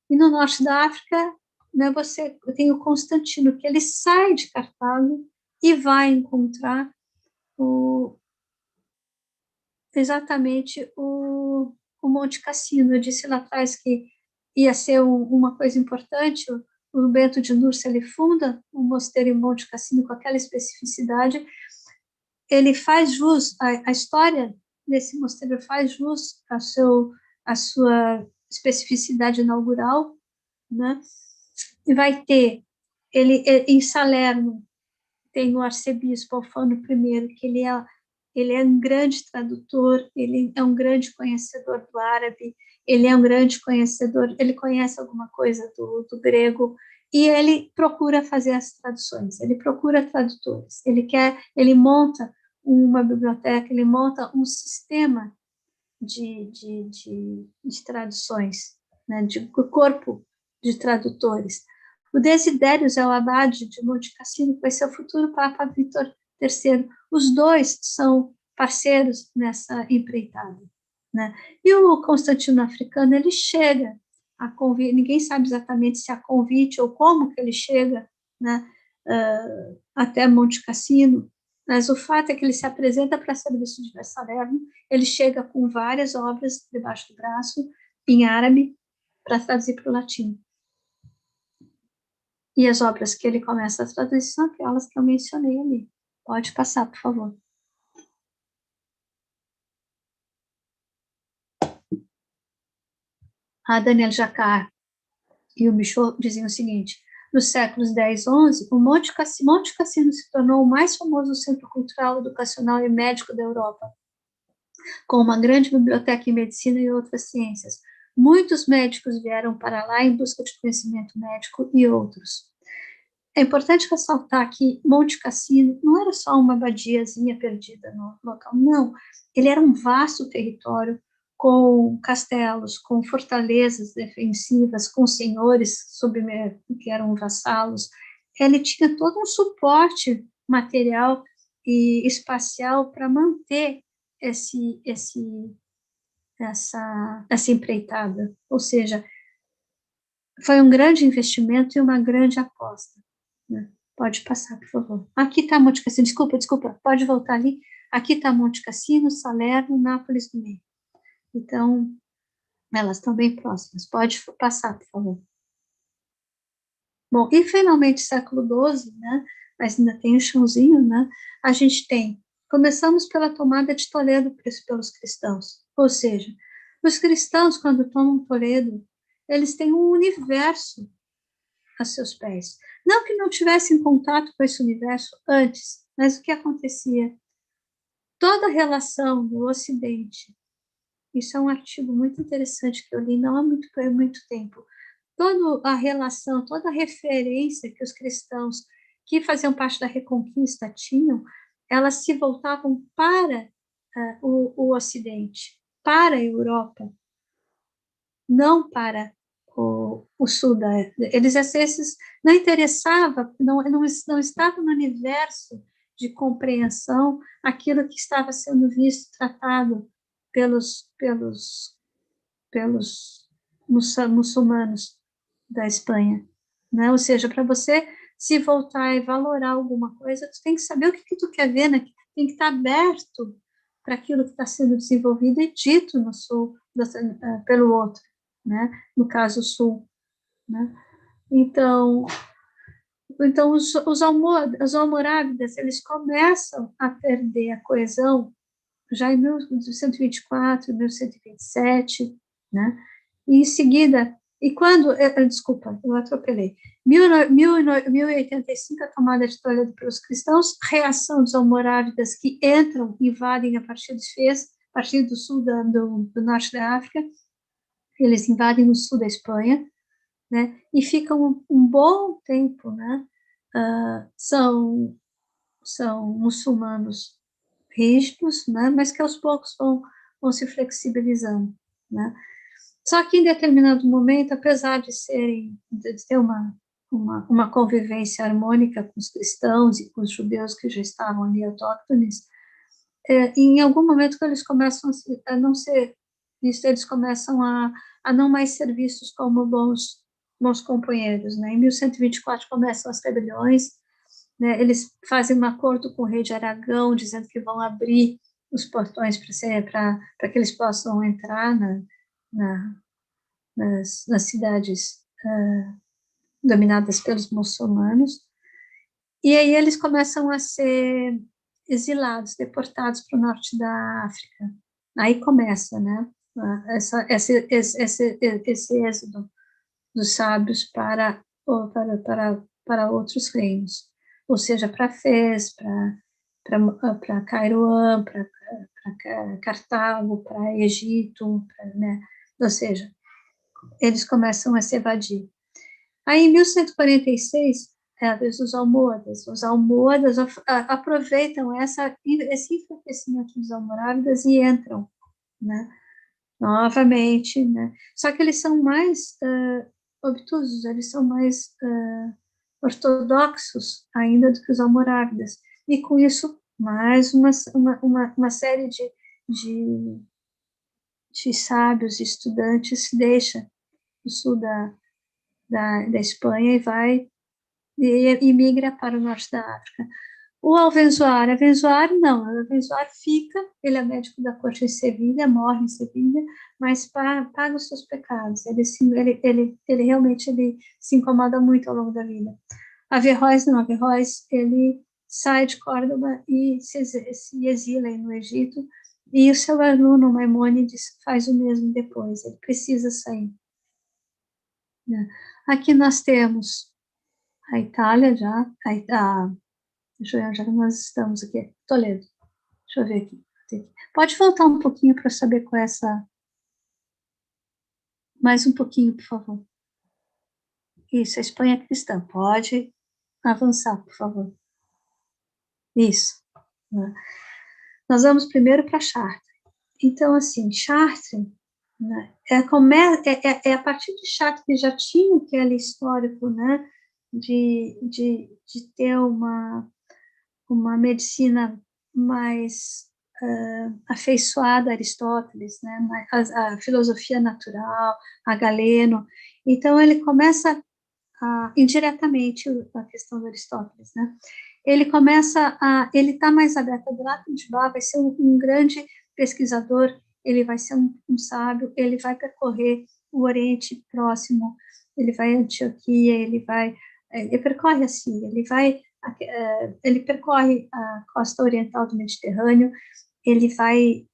E no norte da África, né, você tem o Constantino, que ele sai de Cartago e vai encontrar exatamente o Monte Cassino. Eu disse lá atrás que ia ser uma coisa importante. O Bento de Nursia, ele funda o mosteiro em Monte Cassino com aquela especificidade. Ele faz jus, a história desse mosteiro faz jus à sua especificidade inaugural, né? E vai ter, em Salerno, tem o arcebispo Alfano I, que ele é um grande tradutor, ele é um grande conhecedor do árabe, ele é um grande conhecedor, ele conhece alguma coisa do grego, e ele procura fazer as traduções, ele procura tradutores, ele monta uma biblioteca, ele monta um sistema de traduções, né, de corpo de tradutores. O Desidérios é o abade de Monte Cassino, que vai ser o futuro Papa Vítor III. Os dois são parceiros nessa empreitada, né? E o Constantino Africano, ele chega a convite, ninguém sabe exatamente se a convite ou como que ele chega, né, até Monte Cassino, mas o fato é que ele se apresenta para serviço de Salerno, ele chega com várias obras debaixo do braço, em árabe, para traduzir para o latim. E as obras que ele começa a traduzir são aquelas que eu mencionei ali. Pode passar, por favor. A Daniel Jacquard e o Michaud diziam o seguinte: nos séculos 10 e 11, o Monte Cassino se tornou o mais famoso centro cultural, educacional e médico da Europa, com uma grande biblioteca em medicina e outras ciências. Muitos médicos vieram para lá em busca de conhecimento médico e outros. É importante ressaltar que Monte Cassino não era só uma abadiazinha perdida no local, não. Ele era um vasto território com castelos, com fortalezas defensivas, com senhores que eram vassalos. Ele tinha todo um suporte material e espacial para manter essa empreitada. Ou seja, foi um grande investimento e uma grande aposta. Né? Pode passar, por favor. Aqui está Monte Cassino, desculpa, pode voltar ali. Aqui está Monte Cassino, Salerno, Nápoles do Meio. Então, elas estão bem próximas. Pode passar, por favor. Bom, e finalmente, século XII, né? Mas ainda tem um chãozinho, né? A gente começamos pela tomada de Toledo pelos cristãos. Ou seja, os cristãos, quando tomam Toledo, eles têm um universo a seus pés. Não que não tivessem contato com esse universo antes, mas o que acontecia? Toda a relação do Ocidente, isso é um artigo muito interessante que eu li não há muito tempo, toda a relação, toda a referência que os cristãos que faziam parte da Reconquista tinham, elas se voltavam para o Ocidente, para a Europa, não para o sul esses não interessava, não estava no universo de compreensão aquilo que estava sendo visto, tratado pelos muçulmanos da Espanha, né? Ou seja, para você se voltar e valorar alguma coisa, tu tem que saber o que tu quer ver, né? Tem que estar aberto para aquilo que está sendo desenvolvido e dito no sul pelo outro, né? No caso, o sul, né? Então os almorávidas, eles começam a perder a coesão já em 1124, 1127, né? E em seguida, desculpa, eu atropelei, 1085, a tomada de Toledo pelos cristãos, reação dos almorávidas que entram, invadem a partir de Fez, a partir do sul do norte da África, eles invadem o sul da Espanha, né? E ficam um bom tempo, né? São muçulmanos rígidos, né? Mas que aos poucos vão se flexibilizando, né? Só que em determinado momento, apesar de ter uma convivência harmônica com os cristãos e com os judeus que já estavam ali autóctones, em algum momento que eles começam a não ser vistos, eles começam a não mais ser vistos como bons companheiros, né? Em 1124 começam as rebeliões, né? Eles fazem um acordo com o rei de Aragão, dizendo que vão abrir os portões para que eles possam entrar nas cidades dominadas pelos muçulmanos, e aí eles começam a ser exilados, deportados para o norte da África. Aí começa, né, esse êxodo dos sábios para outros reinos, ou seja, para Fez, para Cairoã, para Cartago, para Egito, né? Ou seja, eles começam a se evadir. Aí, em 1146, é a vez dos almohadas. Os almohadas aproveitam esse enfraquecimento dos almorávidas e entram, né? Novamente, né? Só que eles são mais obtusos, eles são mais ortodoxos ainda do que os almorávidas. E com isso, mais uma série de sábios e estudantes deixa o sul da Espanha e migra para o norte da África. O Avenzoar não, o Avenzoar fica, ele é médico da corte em Sevilha, morre em Sevilha, mas paga os seus pecados, ele realmente se incomoda muito ao longo da vida. Averroes não, Averroes, ele sai de Córdoba e se exila no Egito, e o seu aluno Maimônides faz o mesmo depois, ele precisa sair. Aqui nós temos a Itália já, deixa eu ver onde é que nós estamos aqui, Toledo, deixa eu ver aqui. Pode voltar um pouquinho para saber qual é essa, mais um pouquinho, por favor. Isso, a Espanha cristã, pode avançar, por favor. Isso. Nós vamos primeiro para Chartres. Então, assim, Chartres, né, é a partir de Chartres que já tinha aquele histórico, né, de ter uma medicina mais afeiçoada a Aristóteles, né, a filosofia natural, a Galeno. Então, ele começa indiretamente a questão do Aristóteles, né? Ele está mais aberto. Adelaide de Bar vai ser um grande pesquisador, ele vai ser um sábio, ele vai percorrer o Oriente Próximo, ele vai a Antioquia, ele percorre a Síria, ele percorre a costa oriental do Mediterrâneo, ele vai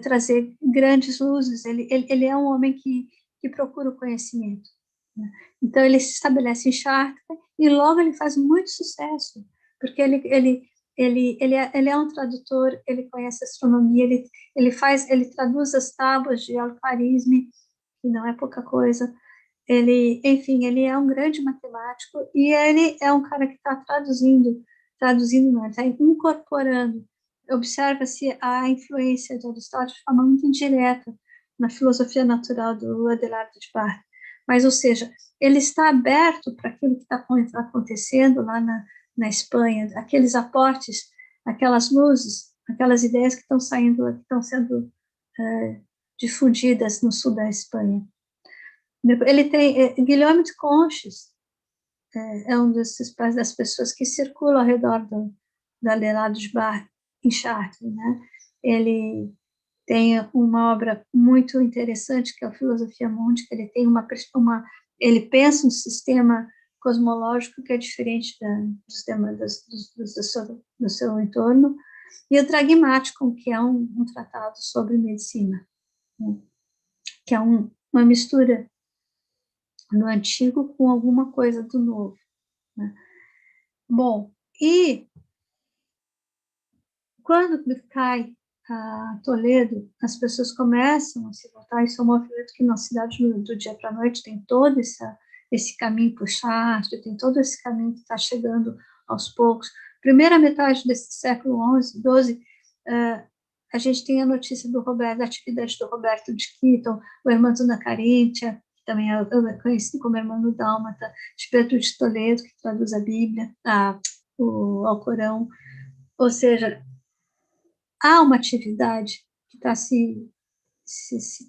trazer grandes luzes, ele é um homem que procura o conhecimento, né? Então, ele se estabelece em Chartres e logo ele faz muito sucesso, porque ele é um tradutor, ele conhece astronomia, ele traduz as tábuas de Al-Khwarizmi, que não é pouca coisa. Enfim, ele é um grande matemático e ele é um cara que está traduzindo não, está incorporando. Observa-se a influência de Aristóteles de forma muito indireta na filosofia natural do Adelardo de Bar. Mas, ou seja, ele está aberto para aquilo que está acontecendo lá na Espanha, aqueles aportes, aquelas luzes, aquelas ideias que estão saindo, que estão sendo difundidas no sul da Espanha. Ele tem Guilherme de Conches, é um das pessoas que circulam ao redor do Adelardo de Bar em Chartres, né? Ele tem uma obra muito interessante que é a Filosofia Mundi, que ele tem ele pensa um sistema cosmológico que é diferente dos demandas do seu entorno, e o Pragmaticum, que é um tratado sobre medicina, né? Que é uma mistura do antigo com alguma coisa do novo, né? Bom, e quando cai a Toledo, as pessoas começam a se voltar, isso é um movimento que na cidade do dia para a noite tem todo esse caminho para o Chartres, tem todo esse caminho que está chegando aos poucos. Primeira metade desse século XI, a gente tem a notícia da atividade do Roberto de Quito, o Hermano da Carinthia, que também é conhecido como Hermano Dálmata, de Pedro de Toledo, que traduz a Bíblia, o Alcorão. Ou seja, há uma atividade que está se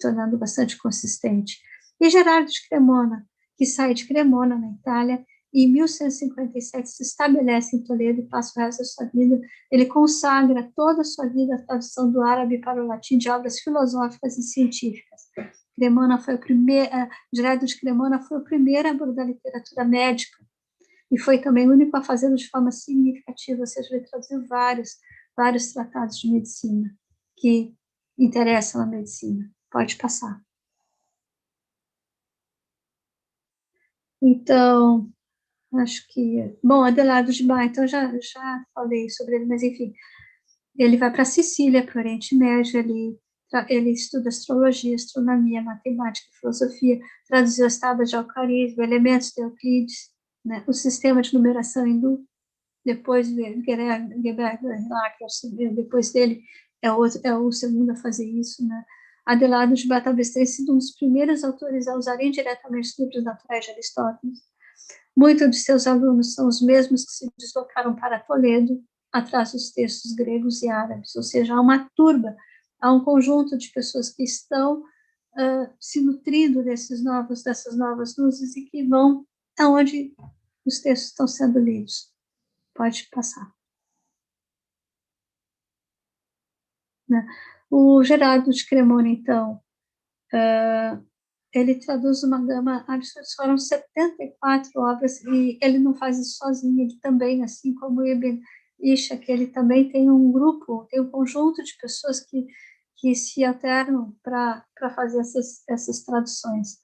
tornando bastante consistente. E Gerardo de Cremona, que sai de Cremona, na Itália, e em 1157 se estabelece em Toledo e passa o resto da sua vida. Ele consagra toda a sua vida à tradução do árabe para o latim de obras filosóficas e científicas. Gerardo de Cremona foi o primeiro a abordar a literatura médica e foi também o único a fazê-lo de forma significativa, ou seja, ele traduziu vários tratados de medicina que interessam a medicina. Pode passar. Então, acho que... Bom, Adelardo de Bar, então já falei sobre ele, mas enfim, ele vai para Sicília, para o Oriente Médio, ele estuda astrologia, astronomia, matemática, filosofia, traduziu as tábuas de Al-Khwarizmi, elementos de Euclides, né, o sistema de numeração hindu. Depois depois dele é o segundo a fazer isso, né? Adelardo de Bar talvez tenha sido um dos primeiros autores a usarem diretamente os livros naturais de Aristóteles. Muitos de seus alunos são os mesmos que se deslocaram para Toledo atrás dos textos gregos e árabes, ou seja, há uma turba, há um conjunto de pessoas que estão se nutrindo dessas novas luzes e que vão aonde os textos estão sendo lidos. Pode passar. né? O Gerardo de Cremona, então, ele traduz uma gama absurda, foram 74 obras, e ele não faz isso sozinho, ele também, assim como o Ibn Ishaq, ele também tem um grupo, tem um conjunto de pessoas que se alternam para fazer essas traduções.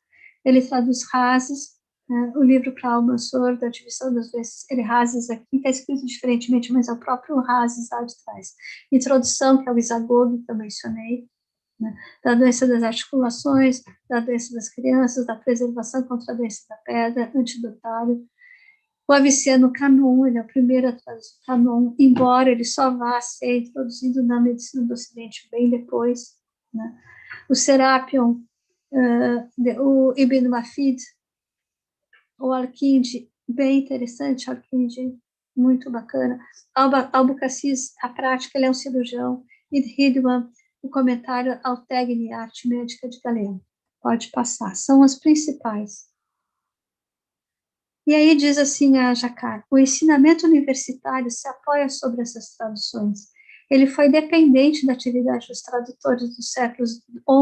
Ele traduz Razes, né, o livro para alma sorda, a divisão das doenças, ele Razes aqui, está escrito diferentemente, mas é o próprio Razes lá de trás. Introdução, que é o Isagogo, que eu mencionei, né, da doença das articulações, da doença das crianças, da preservação contra a doença da pedra, antidotário. O Aviceno Canon, ele é o primeiro a traduzir Canon, embora ele só vá ser introduzido na medicina do Ocidente bem depois, né. O Serapion, o Ibn Mafid, o Al-Kindi, bem interessante, Al-Kindi, muito bacana. Albucacis, a prática, ele é um cirurgião. Hidwan, o comentário ao Tegni, a arte médica de Galeno. Pode passar, são as principais. E aí diz assim a Jacquard, o ensinamento universitário se apoia sobre essas traduções. Ele foi dependente da atividade dos tradutores dos séculos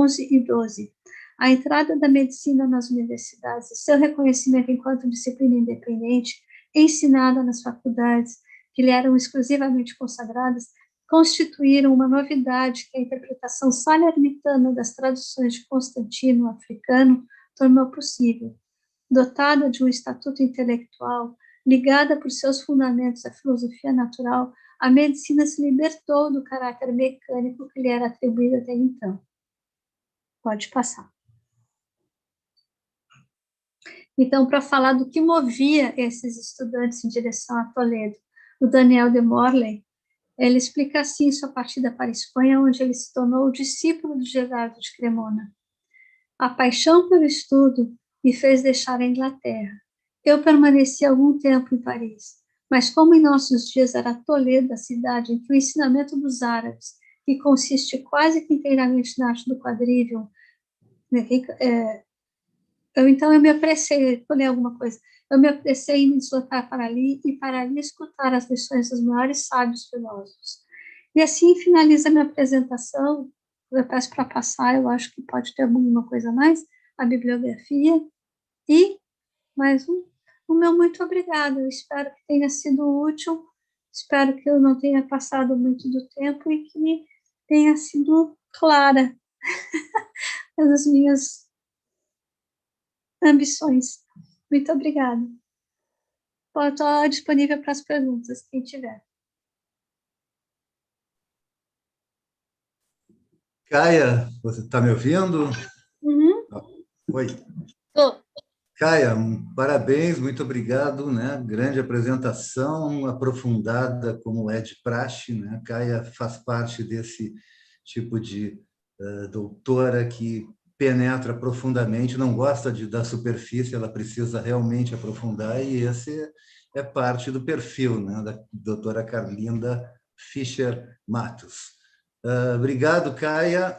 XI e XII. A entrada da medicina nas universidades e seu reconhecimento enquanto disciplina independente, ensinada nas faculdades, que lhe eram exclusivamente consagradas, constituíram uma novidade que a interpretação salermitana das traduções de Constantino africano tornou possível. Dotada de um estatuto intelectual, ligada por seus fundamentos à filosofia natural, a medicina se libertou do caráter mecânico que lhe era atribuído até então. Pode passar. Então, para falar do que movia esses estudantes em direção a Toledo, o Daniel de Morley, ele explica assim sua partida para a Espanha, onde ele se tornou o discípulo de Gerardo de Cremona. A paixão pelo estudo me fez deixar a Inglaterra. Eu permaneci algum tempo em Paris, mas como em nossos dias era Toledo a cidade em que o ensinamento dos árabes, que consiste quase que inteiramente na arte do quadrivium, então eu me apressei, vou ler alguma coisa, eu me apressei em me deslocar para ali e para ali escutar as lições dos maiores sábios filósofos. E assim finaliza minha apresentação. Eu peço para passar, eu acho que pode ter alguma coisa a mais, a bibliografia, e mais o meu muito obrigada. Eu espero que tenha sido útil, espero que eu não tenha passado muito do tempo e que tenha sido clara as minhas ambições. Muito obrigada. Estou disponível para as perguntas, quem tiver. Caia, você está me ouvindo? Uhum. Oi. Tô. Caia, parabéns, muito obrigado, né? Grande apresentação, aprofundada, como é de praxe, né? Caia faz parte desse tipo de doutora que penetra profundamente, não gosta da superfície, ela precisa realmente aprofundar, e esse é parte do perfil, né? Da doutora Carlinda Fischer Matos. Obrigado, Caia.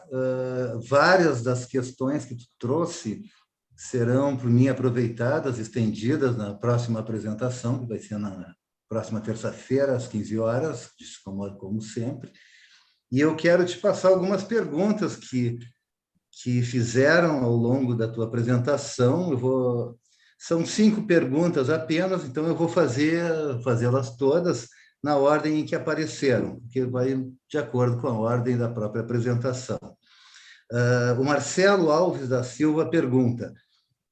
Várias das questões que tu trouxe serão, por mim, aproveitadas, estendidas na próxima apresentação, que vai ser na próxima terça-feira, às 15 horas, como sempre. E eu quero te passar algumas perguntas que fizeram ao longo da tua apresentação. São 5 perguntas apenas, então eu vou fazê-las todas na ordem em que apareceram, que vai de acordo com a ordem da própria apresentação. O Marcelo Alves da Silva pergunta: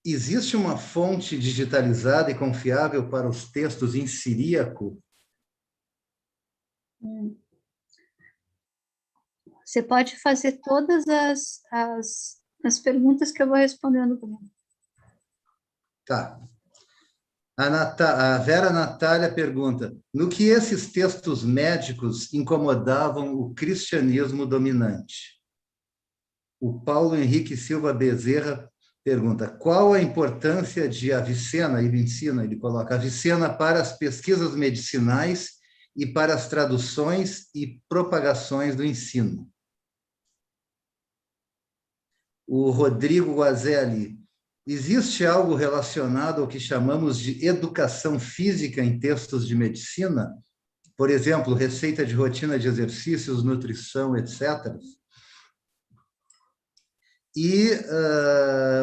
existe uma fonte digitalizada e confiável para os textos em siríaco? Você pode fazer todas as perguntas que eu vou respondendo. Tá. A Vera Natália pergunta: no que esses textos médicos incomodavam o cristianismo dominante? O Paulo Henrique Silva Bezerra pergunta: qual a importância de Avicena, ele coloca Avicena para as pesquisas medicinais e para as traduções e propagações do ensino? O Rodrigo Guazelli: existe algo relacionado ao que chamamos de educação física em textos de medicina? por exemplo, receita de rotina de exercícios, nutrição, etc. E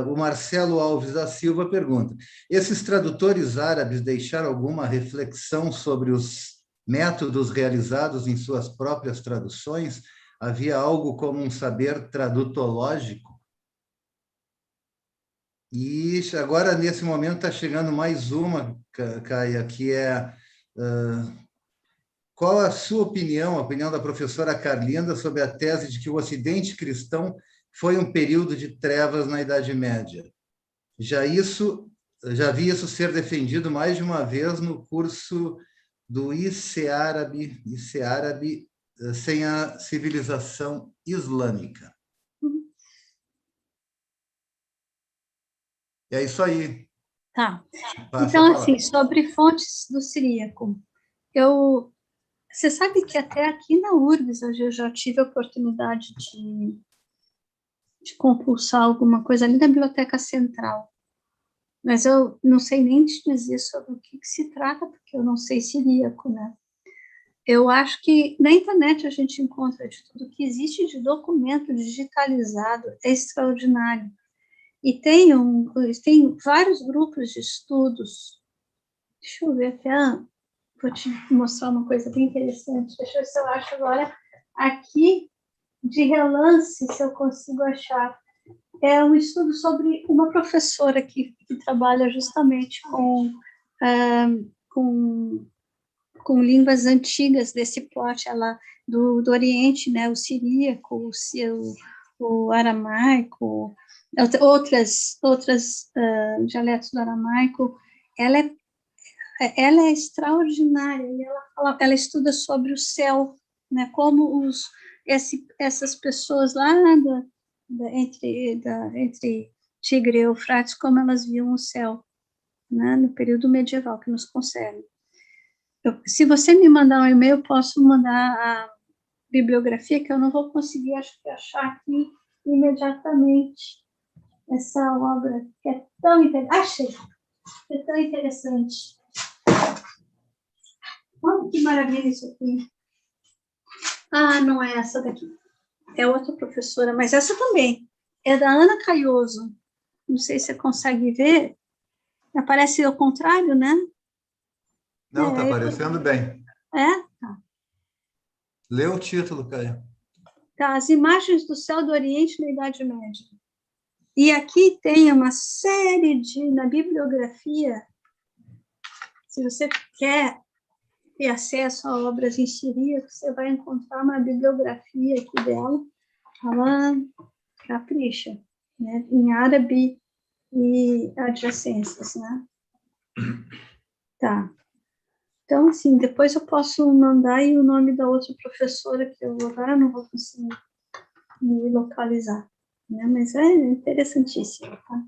o Marcelo Alves da Silva pergunta: esses tradutores árabes deixaram alguma reflexão sobre os métodos realizados em suas próprias traduções? Havia algo como um saber tradutológico? E agora, nesse momento, está chegando mais uma, Caia, que é qual a sua opinião, a opinião da professora Carlinda, sobre a tese de que o Ocidente cristão foi um período de trevas na Idade Média? Já vi isso ser defendido mais de uma vez no curso do IC Árabe sem a civilização islâmica. É isso aí. Tá. Então, assim, sobre fontes do siríaco, você sabe que até aqui na URGS eu já tive a oportunidade de compulsar alguma coisa ali na Biblioteca Central, mas eu não sei nem te dizer sobre o que se trata, porque eu não sei siríaco, né? Eu acho que na internet a gente encontra de tudo que existe de documento digitalizado, é extraordinário. E tem vários grupos de estudos. Deixa eu ver até, vou te mostrar uma coisa bem interessante. Deixa eu ver se eu acho agora aqui, de relance, se eu consigo achar. É um estudo sobre uma professora que trabalha justamente com línguas antigas desse plot, ela, do Oriente, né, o siríaco, o aramaico, outras dialetos do aramaico. Ela é extraordinária, e ela estuda sobre o céu, né, como essas pessoas lá entre Tigre e Eufrates, como elas viam o céu, né, no período medieval que nos concerne. Se você me mandar um e-mail, eu posso mandar a bibliografia, que eu não vou conseguir, acho que, achar aqui imediatamente essa obra, que é tão interessante. Achei! É tão interessante. Olha que maravilha isso aqui. Ah, não é essa daqui. É outra professora, mas essa também. É da Ana Caioso. Não sei se você consegue ver. Aparece ao contrário, né? Não, está aparecendo bem. É? Tá. Lê o título, Caia. Tá, as imagens do céu do Oriente na Idade Média. E aqui tem uma série na bibliografia, se você quer ter acesso a obras em siríaco, você vai encontrar uma bibliografia aqui dela, ela capricha, né, em árabe e adjacências, né? Tá. Então, assim, depois eu posso mandar aí o nome da outra professora, que eu agora não vou conseguir me localizar, né? Mas é interessantíssimo, tá?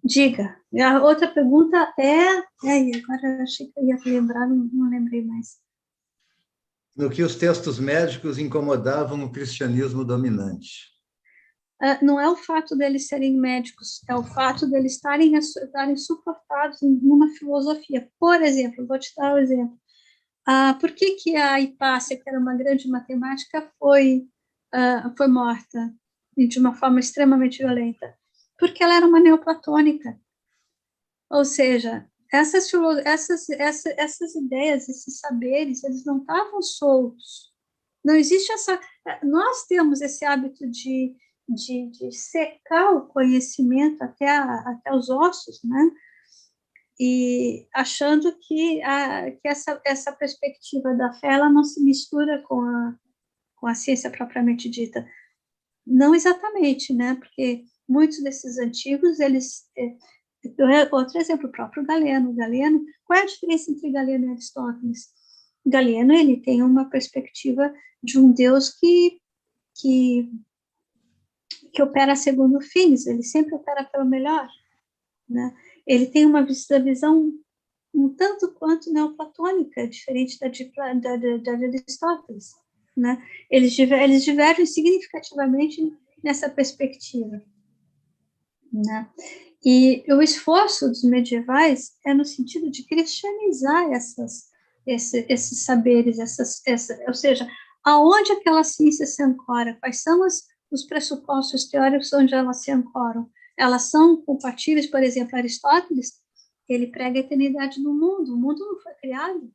Diga. A outra pergunta agora eu achei que eu ia lembrar, não lembrei mais. No que os textos médicos incomodavam o cristianismo dominante? Não é o fato deles serem médicos, é o fato deles estarem suportados numa filosofia. Por exemplo, vou te dar um exemplo. Por que a Hipácia, que era uma grande matemática, foi morta de uma forma extremamente violenta? Porque ela era uma neoplatônica. Ou seja, essas ideias, esses saberes, eles não estavam soltos. Não existe essa... Nós temos esse hábito de secar o conhecimento até os ossos, né? E achando que essa perspectiva da fé ela não se mistura com a ciência propriamente dita. Não exatamente, né? Porque muitos desses antigos, outro exemplo, o próprio Galeno. Qual é a diferença entre Galeno e Aristóteles? Galeno, ele tem uma perspectiva de um Deus que opera segundo fins, ele sempre opera pelo melhor, né? Ele tem uma visão um tanto quanto neoplatônica, diferente da de Aristóteles, né? Eles divergem significativamente nessa perspectiva, né? E o esforço dos medievais é no sentido de cristianizar esses saberes, ou seja, aonde aquela ciência se ancora, quais são os pressupostos teóricos onde elas se ancoram. Elas são compatíveis, por exemplo, Aristóteles, ele prega a eternidade do mundo, o mundo não foi criado,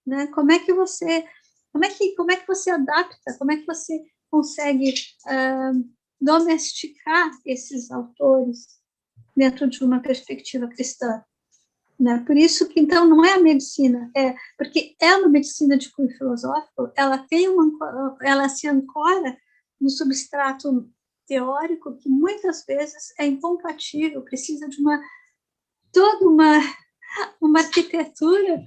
né? Como é que você adapta, como é que você consegue domesticar esses autores dentro de uma perspectiva cristã? Né? Por isso que, então, não é a medicina, porque é uma medicina de cunho filosófico, ela se ancora no substrato teórico que muitas vezes é incompatível, precisa de toda uma arquitetura,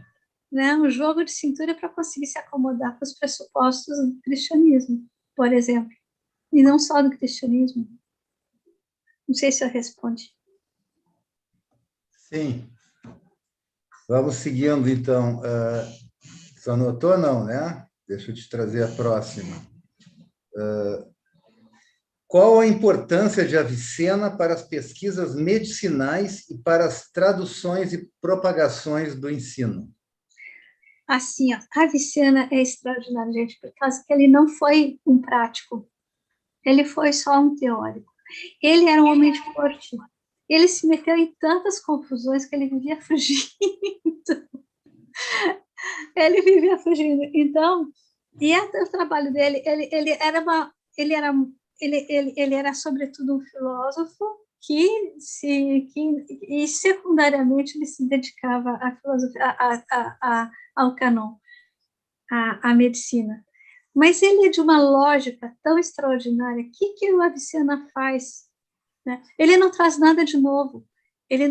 né? Um jogo de cintura para conseguir se acomodar com os pressupostos do cristianismo, por exemplo, e não só do cristianismo. Não sei se eu respondi. Sim. Vamos seguindo, então. Só anotou, não, né? Deixa eu te trazer a próxima. Qual a importância de Avicena para as pesquisas medicinais e para as traduções e propagações do ensino? Assim, ó, Avicena é extraordinário, gente, por causa que ele não foi um prático, ele foi só um teórico. Ele era um homem de corte. Ele se meteu em tantas confusões que ele vivia fugindo. Ele vivia fugindo. Então, e até o trabalho dele, ele era sobretudo um filósofo e secundariamente ele se dedicava à filosofia, ao canon, à medicina. Mas ele é de uma lógica tão extraordinária. O que o Avicena faz? Né? Ele não traz nada de novo. Ele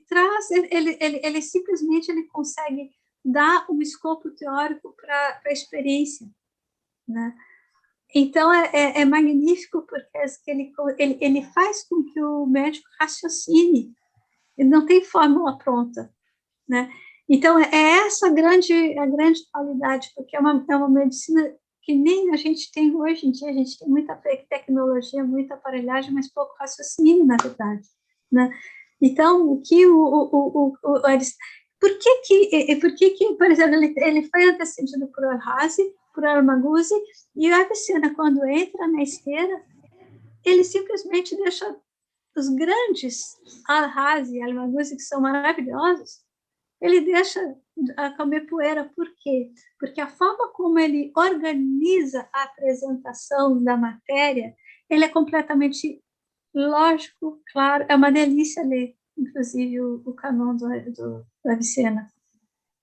traz, ele simplesmente ele consegue dar um escopo teórico para a experiência, né? Então é magnífico porque ele faz com que o médico raciocine. Ele não tem fórmula pronta, né? Então é essa a grande qualidade, porque é uma medicina que nem a gente tem hoje em dia. A gente tem muita tecnologia, muita aparelhagem, mas pouco raciocínio, na verdade, né? Então, por que, por exemplo, ele foi antecedido por Al-Razi, por Al-Maghuzi, e o Avicena, quando entra na esteira, ele simplesmente deixa os grandes Al-Razi e Al-Maghuzi, que são maravilhosos, ele deixa a comer poeira. Por quê? Porque a forma como ele organiza a apresentação da matéria, ele é completamente lógico, claro, é uma delícia ler, inclusive, o canon do Avicena.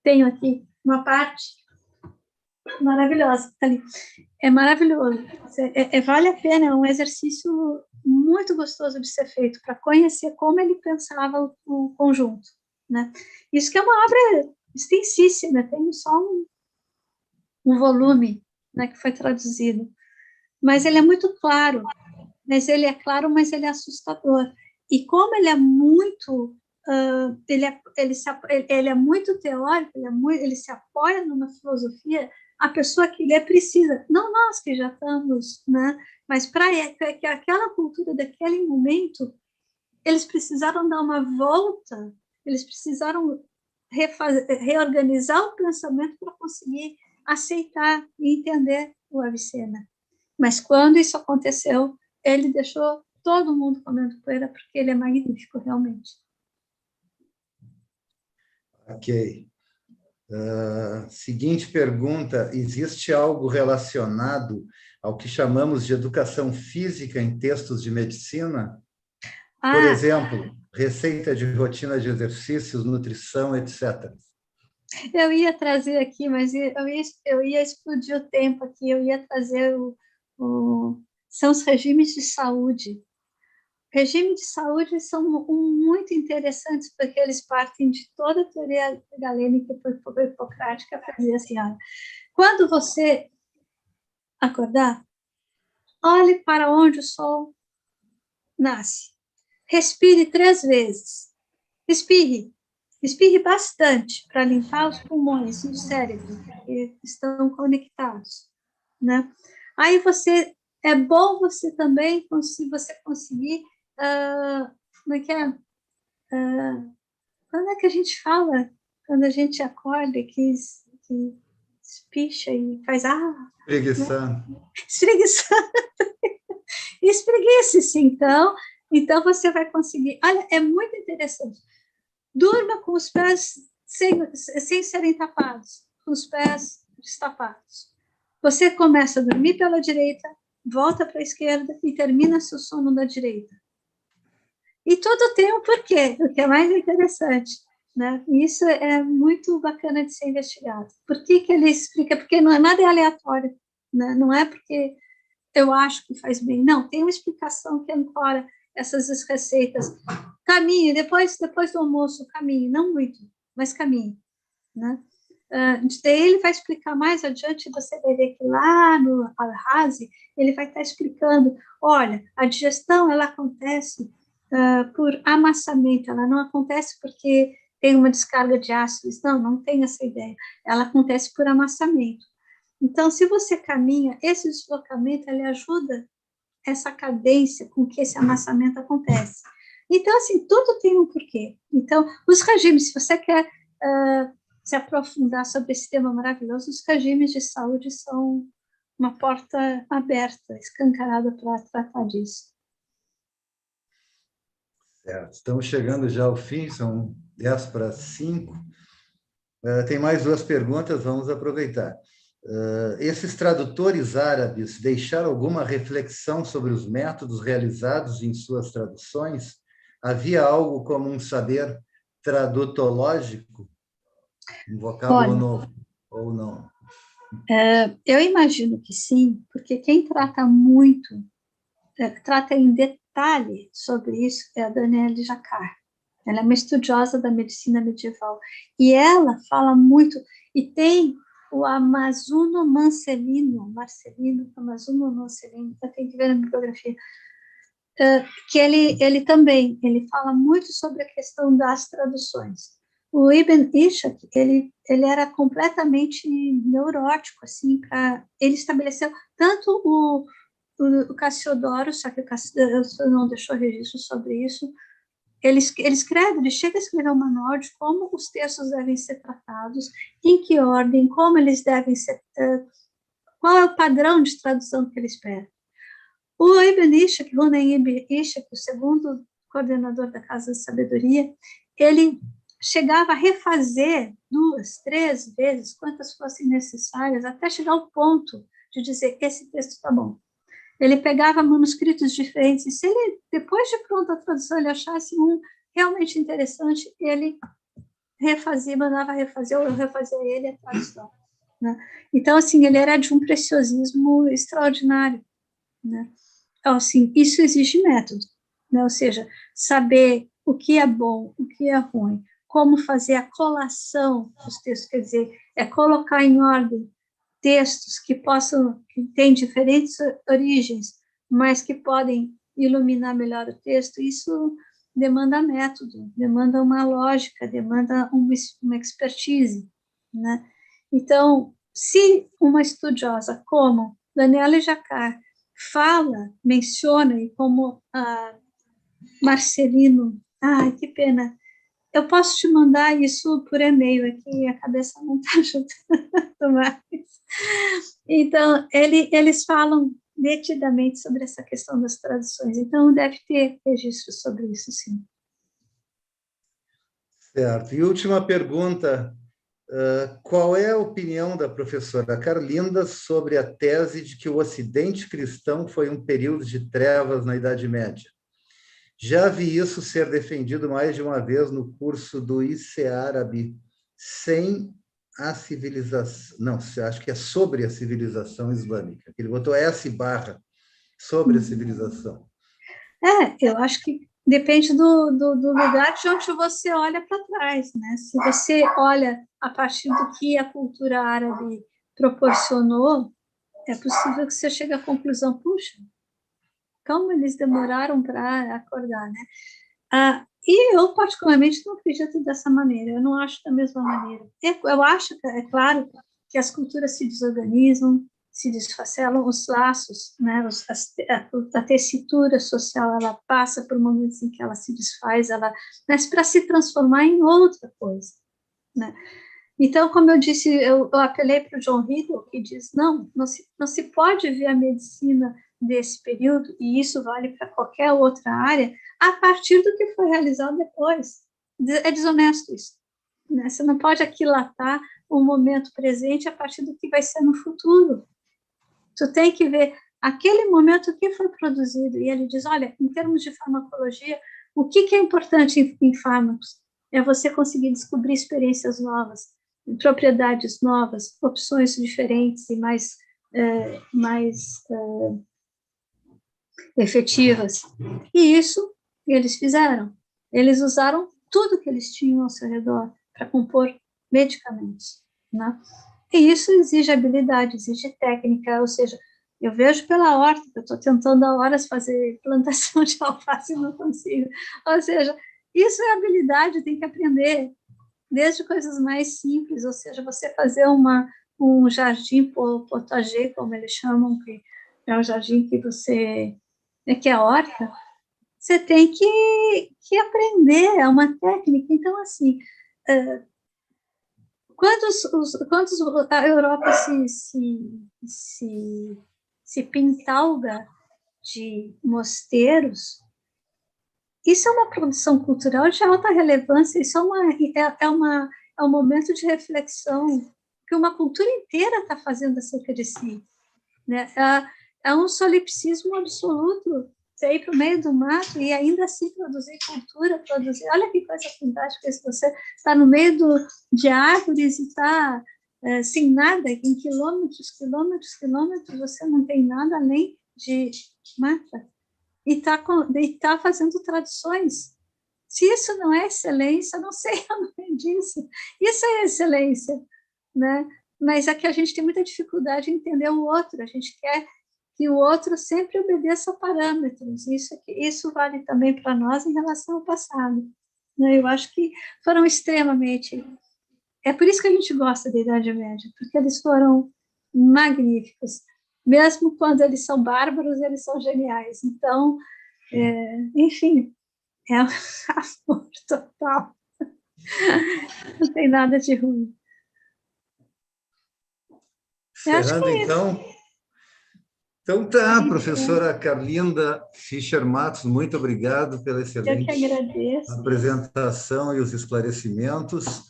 Tenho aqui uma parte maravilhosa, tá ali. É maravilhoso, vale a pena, é um exercício muito gostoso de ser feito, para conhecer como ele pensava o conjunto, né? Isso que é uma obra extensíssima, tem só um volume, né, que foi traduzido, mas ele é muito claro, mas ele é assustador, e como ele é muito ele é muito teórico, ele se apoia numa filosofia, a pessoa que lê precisa, não nós que já estamos, né, mas para que aquela cultura daquele momento, eles precisaram dar uma volta, eles precisaram reorganizar o pensamento para conseguir aceitar e entender o Avicena. Mas quando isso aconteceu, ele deixou todo mundo comendo poeira, porque ele é magnífico, realmente. Ok. Seguinte pergunta: existe algo relacionado ao que chamamos de educação física em textos de medicina? Por exemplo, receita de rotina de exercícios, nutrição, etc. Eu ia trazer aqui, mas eu ia explodir o tempo aqui, eu ia trazer são os regimes de saúde. Regimes de saúde são muito interessantes, porque eles partem de toda a teoria galênica e hipocrática para dizer assim, olha, quando você acordar, olhe para onde o sol nasce. Respire 3 vezes. Espirre bastante para limpar os pulmões e o cérebro, que estão conectados, né? Aí é bom você também, se você conseguir, como é que é? Quando é que a gente fala? quando a gente acorda, que espicha e faz, Preguiçar. espreguiçando. Espreguice-se, então você vai conseguir. Olha, é muito interessante. Durma com os pés sem serem tapados, com os pés destapados. Você começa a dormir pela direita, volta para a esquerda e termina seu sono da direita. E tudo tem um porquê, o que é mais interessante, né? E isso é muito bacana de ser investigado. Por que ele explica? Porque não é nada aleatório, né? Não é porque eu acho que faz bem. Não, tem uma explicação que ancora essas receitas. Caminhe, depois do almoço, caminhe, não muito, mas caminhe, né? Daí ele vai explicar mais adiante, você vai ver que lá no Al-Razi, ele vai estar explicando, olha, a digestão, ela acontece por amassamento, ela não acontece porque tem uma descarga de ácidos, não tem essa ideia, ela acontece por amassamento. Então, se você caminha, esse deslocamento, ele ajuda essa cadência com que esse amassamento acontece. Então, assim, tudo tem um porquê. Então, os regimes, se você quer se aprofundar sobre esse tema maravilhoso, os regimes de saúde são uma porta aberta, escancarada para tratar disso. Certo. Estamos chegando já ao fim, são 10 para 5. Tem mais 2 perguntas, vamos aproveitar. Esses tradutores árabes deixaram alguma reflexão sobre os métodos realizados em suas traduções? Havia algo como um saber tradutológico? Um vocábulo novo, ou não? Eu imagino que sim, porque quem trata muito, trata em detalhe sobre isso é a Danielle Jacquard. Ela é uma estudiosa da medicina medieval, e ela fala muito, e tem o Amazuno Marcelino, eu tenho que ver na bibliografia, que ele também, ele fala muito sobre a questão das traduções. O Ibn Ishaq, ele era completamente neurótico, assim, ele estabeleceu tanto o Cassiodoro, só que o Cassiodoro não deixou registro sobre isso, ele escreve, ele chega a escrever um manual de como os textos devem ser tratados, em que ordem, como eles devem ser, qual é o padrão de tradução que ele espera. O Ibn Ishaq, Hunayn Ibn Ishaq, o segundo coordenador da Casa da Sabedoria, ele chegava a refazer 2, 3 vezes, quantas fossem necessárias, até chegar ao ponto de dizer, esse texto está bom. Ele pegava manuscritos diferentes, e se ele, depois de pronta a tradução, ele achasse um realmente interessante, ele refazia, mandava refazer, ou eu refazia ele a tradução, né? Então, assim, ele era de um preciosismo extraordinário, né? Então, assim, isso exige método, né? Ou seja, saber o que é bom, o que é ruim, como fazer a colação dos textos, quer dizer, é colocar em ordem textos que têm diferentes origens, mas que podem iluminar melhor o texto. Isso demanda método, demanda uma lógica, demanda uma expertise, né? Então, se uma estudiosa como Danielle Jacquard menciona, e como a Marcelino, que pena, eu posso te mandar isso por e-mail aqui, a cabeça não está ajudando mais. Então, eles falam detidamente sobre essa questão das traduções, então deve ter registro sobre isso, sim. Certo. E última pergunta, qual é a opinião da professora Carlinda sobre a tese de que o Ocidente cristão foi um período de trevas na Idade Média? Já vi isso ser defendido mais de uma vez no curso do IC Árabe, sem a civilização... Não, acho que é sobre a civilização islâmica. Ele botou S/ sobre a civilização. Eu acho que depende do lugar de onde você olha para trás, né? Se você olha a partir do que a cultura árabe proporcionou, é possível que você chegue à conclusão, puxa, como eles demoraram para acordar, né? E eu, particularmente, não acredito dessa maneira, eu não acho da mesma maneira. Eu acho, é claro, que as culturas se desorganizam, se desfacelam, os laços, né, a tessitura social, ela passa por momentos em que ela se desfaz, mas para se transformar em outra coisa, né? Então, como eu disse, eu apelei para o John Riddle, que diz, não se pode ver a medicina desse período, e isso vale para qualquer outra área, a partir do que foi realizado depois. É desonesto isso, né? Você não pode aquilatar o momento presente a partir do que vai ser no futuro. Tu tem que ver aquele momento que foi produzido. E ele diz, olha, em termos de farmacologia, o que é importante em fármacos? É você conseguir descobrir experiências novas, propriedades novas, opções diferentes e mais efetivas. E isso eles fizeram. Eles usaram tudo que eles tinham ao seu redor para compor medicamentos, né? E isso exige habilidade, exige técnica, ou seja, eu vejo pela horta, eu estou tentando há horas fazer plantação de alface e não consigo. Ou seja, isso é habilidade, tem que aprender, desde coisas mais simples, ou seja, você fazer um jardim potager, como eles chamam, que é o jardim que você... que é a horta, você tem que aprender, é uma técnica. Então, assim, quantos a Europa se pintalga de mosteiros, isso é uma produção cultural de alta relevância, isso é um momento de reflexão que uma cultura inteira está fazendo acerca de si, né? É um solipsismo absoluto, você ir para o meio do mato e ainda assim produzir cultura, olha que coisa fantástica, se você está no meio de árvores e está sem nada, em quilômetros, você não tem nada além de mata, e tá fazendo tradições. Se isso não é excelência, não sei o nome disso. Isso é excelência, né? Mas é que a gente tem muita dificuldade em entender o outro, a gente quer que o outro sempre obedeça a parâmetros. Isso vale também para nós em relação ao passado, né? Eu acho que foram extremamente... É por isso que a gente gosta da Idade Média, porque eles foram magníficos. Mesmo quando eles são bárbaros, eles são geniais. Então, enfim, é um amor total. Não tem nada de ruim. Encerrando, então. Então tá, professora Carlinda Fischer Matos, muito obrigado pela excelente apresentação e os esclarecimentos.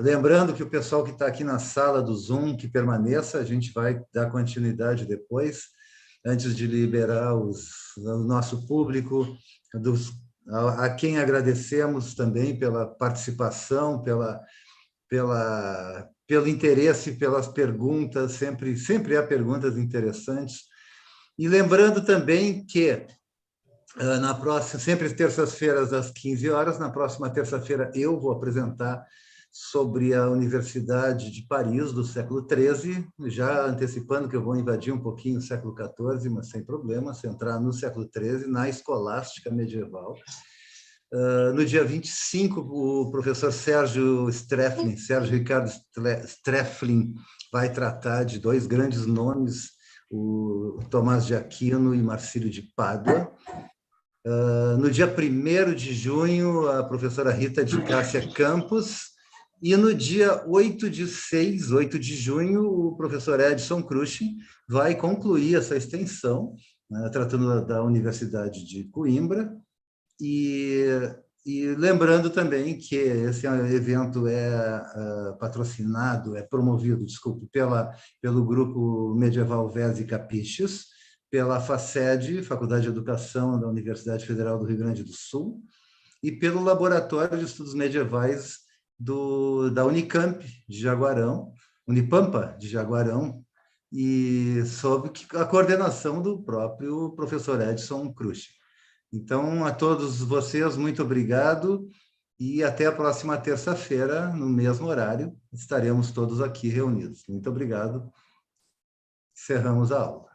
Lembrando que o pessoal que está aqui na sala do Zoom, que permaneça, a gente vai dar continuidade depois, antes de liberar o nosso público, a quem agradecemos também pela participação, pelo interesse, pelas perguntas, sempre há perguntas interessantes. E lembrando também que na próxima, sempre terças-feiras às 15 horas, na próxima terça-feira eu vou apresentar sobre a Universidade de Paris do século XIII, já antecipando que eu vou invadir um pouquinho o século XIV, mas sem problema, se entrar no século XIII, na escolástica medieval. No dia 25, o professor Sérgio Ricardo Strefflin, vai tratar de dois grandes nomes, o Tomás de Aquino e Marcílio de Pádua. No dia 1º de junho, a professora Rita de Cássia Campos, e no dia 8 de junho, o professor Edson Cruxem vai concluir essa extensão, né, tratando da Universidade de Coimbra, e lembrando também que esse evento é promovido, pelo Grupo Medieval Vés e Capiches, pela FACED, Faculdade de Educação da Universidade Federal do Rio Grande do Sul, e pelo Laboratório de Estudos Medievais da Unicamp de Jaguarão, Unipampa de Jaguarão, e sob a coordenação do próprio professor Edson Cruxem. Então, a todos vocês, muito obrigado, e até a próxima terça-feira, no mesmo horário, estaremos todos aqui reunidos. Muito obrigado. Encerramos a aula.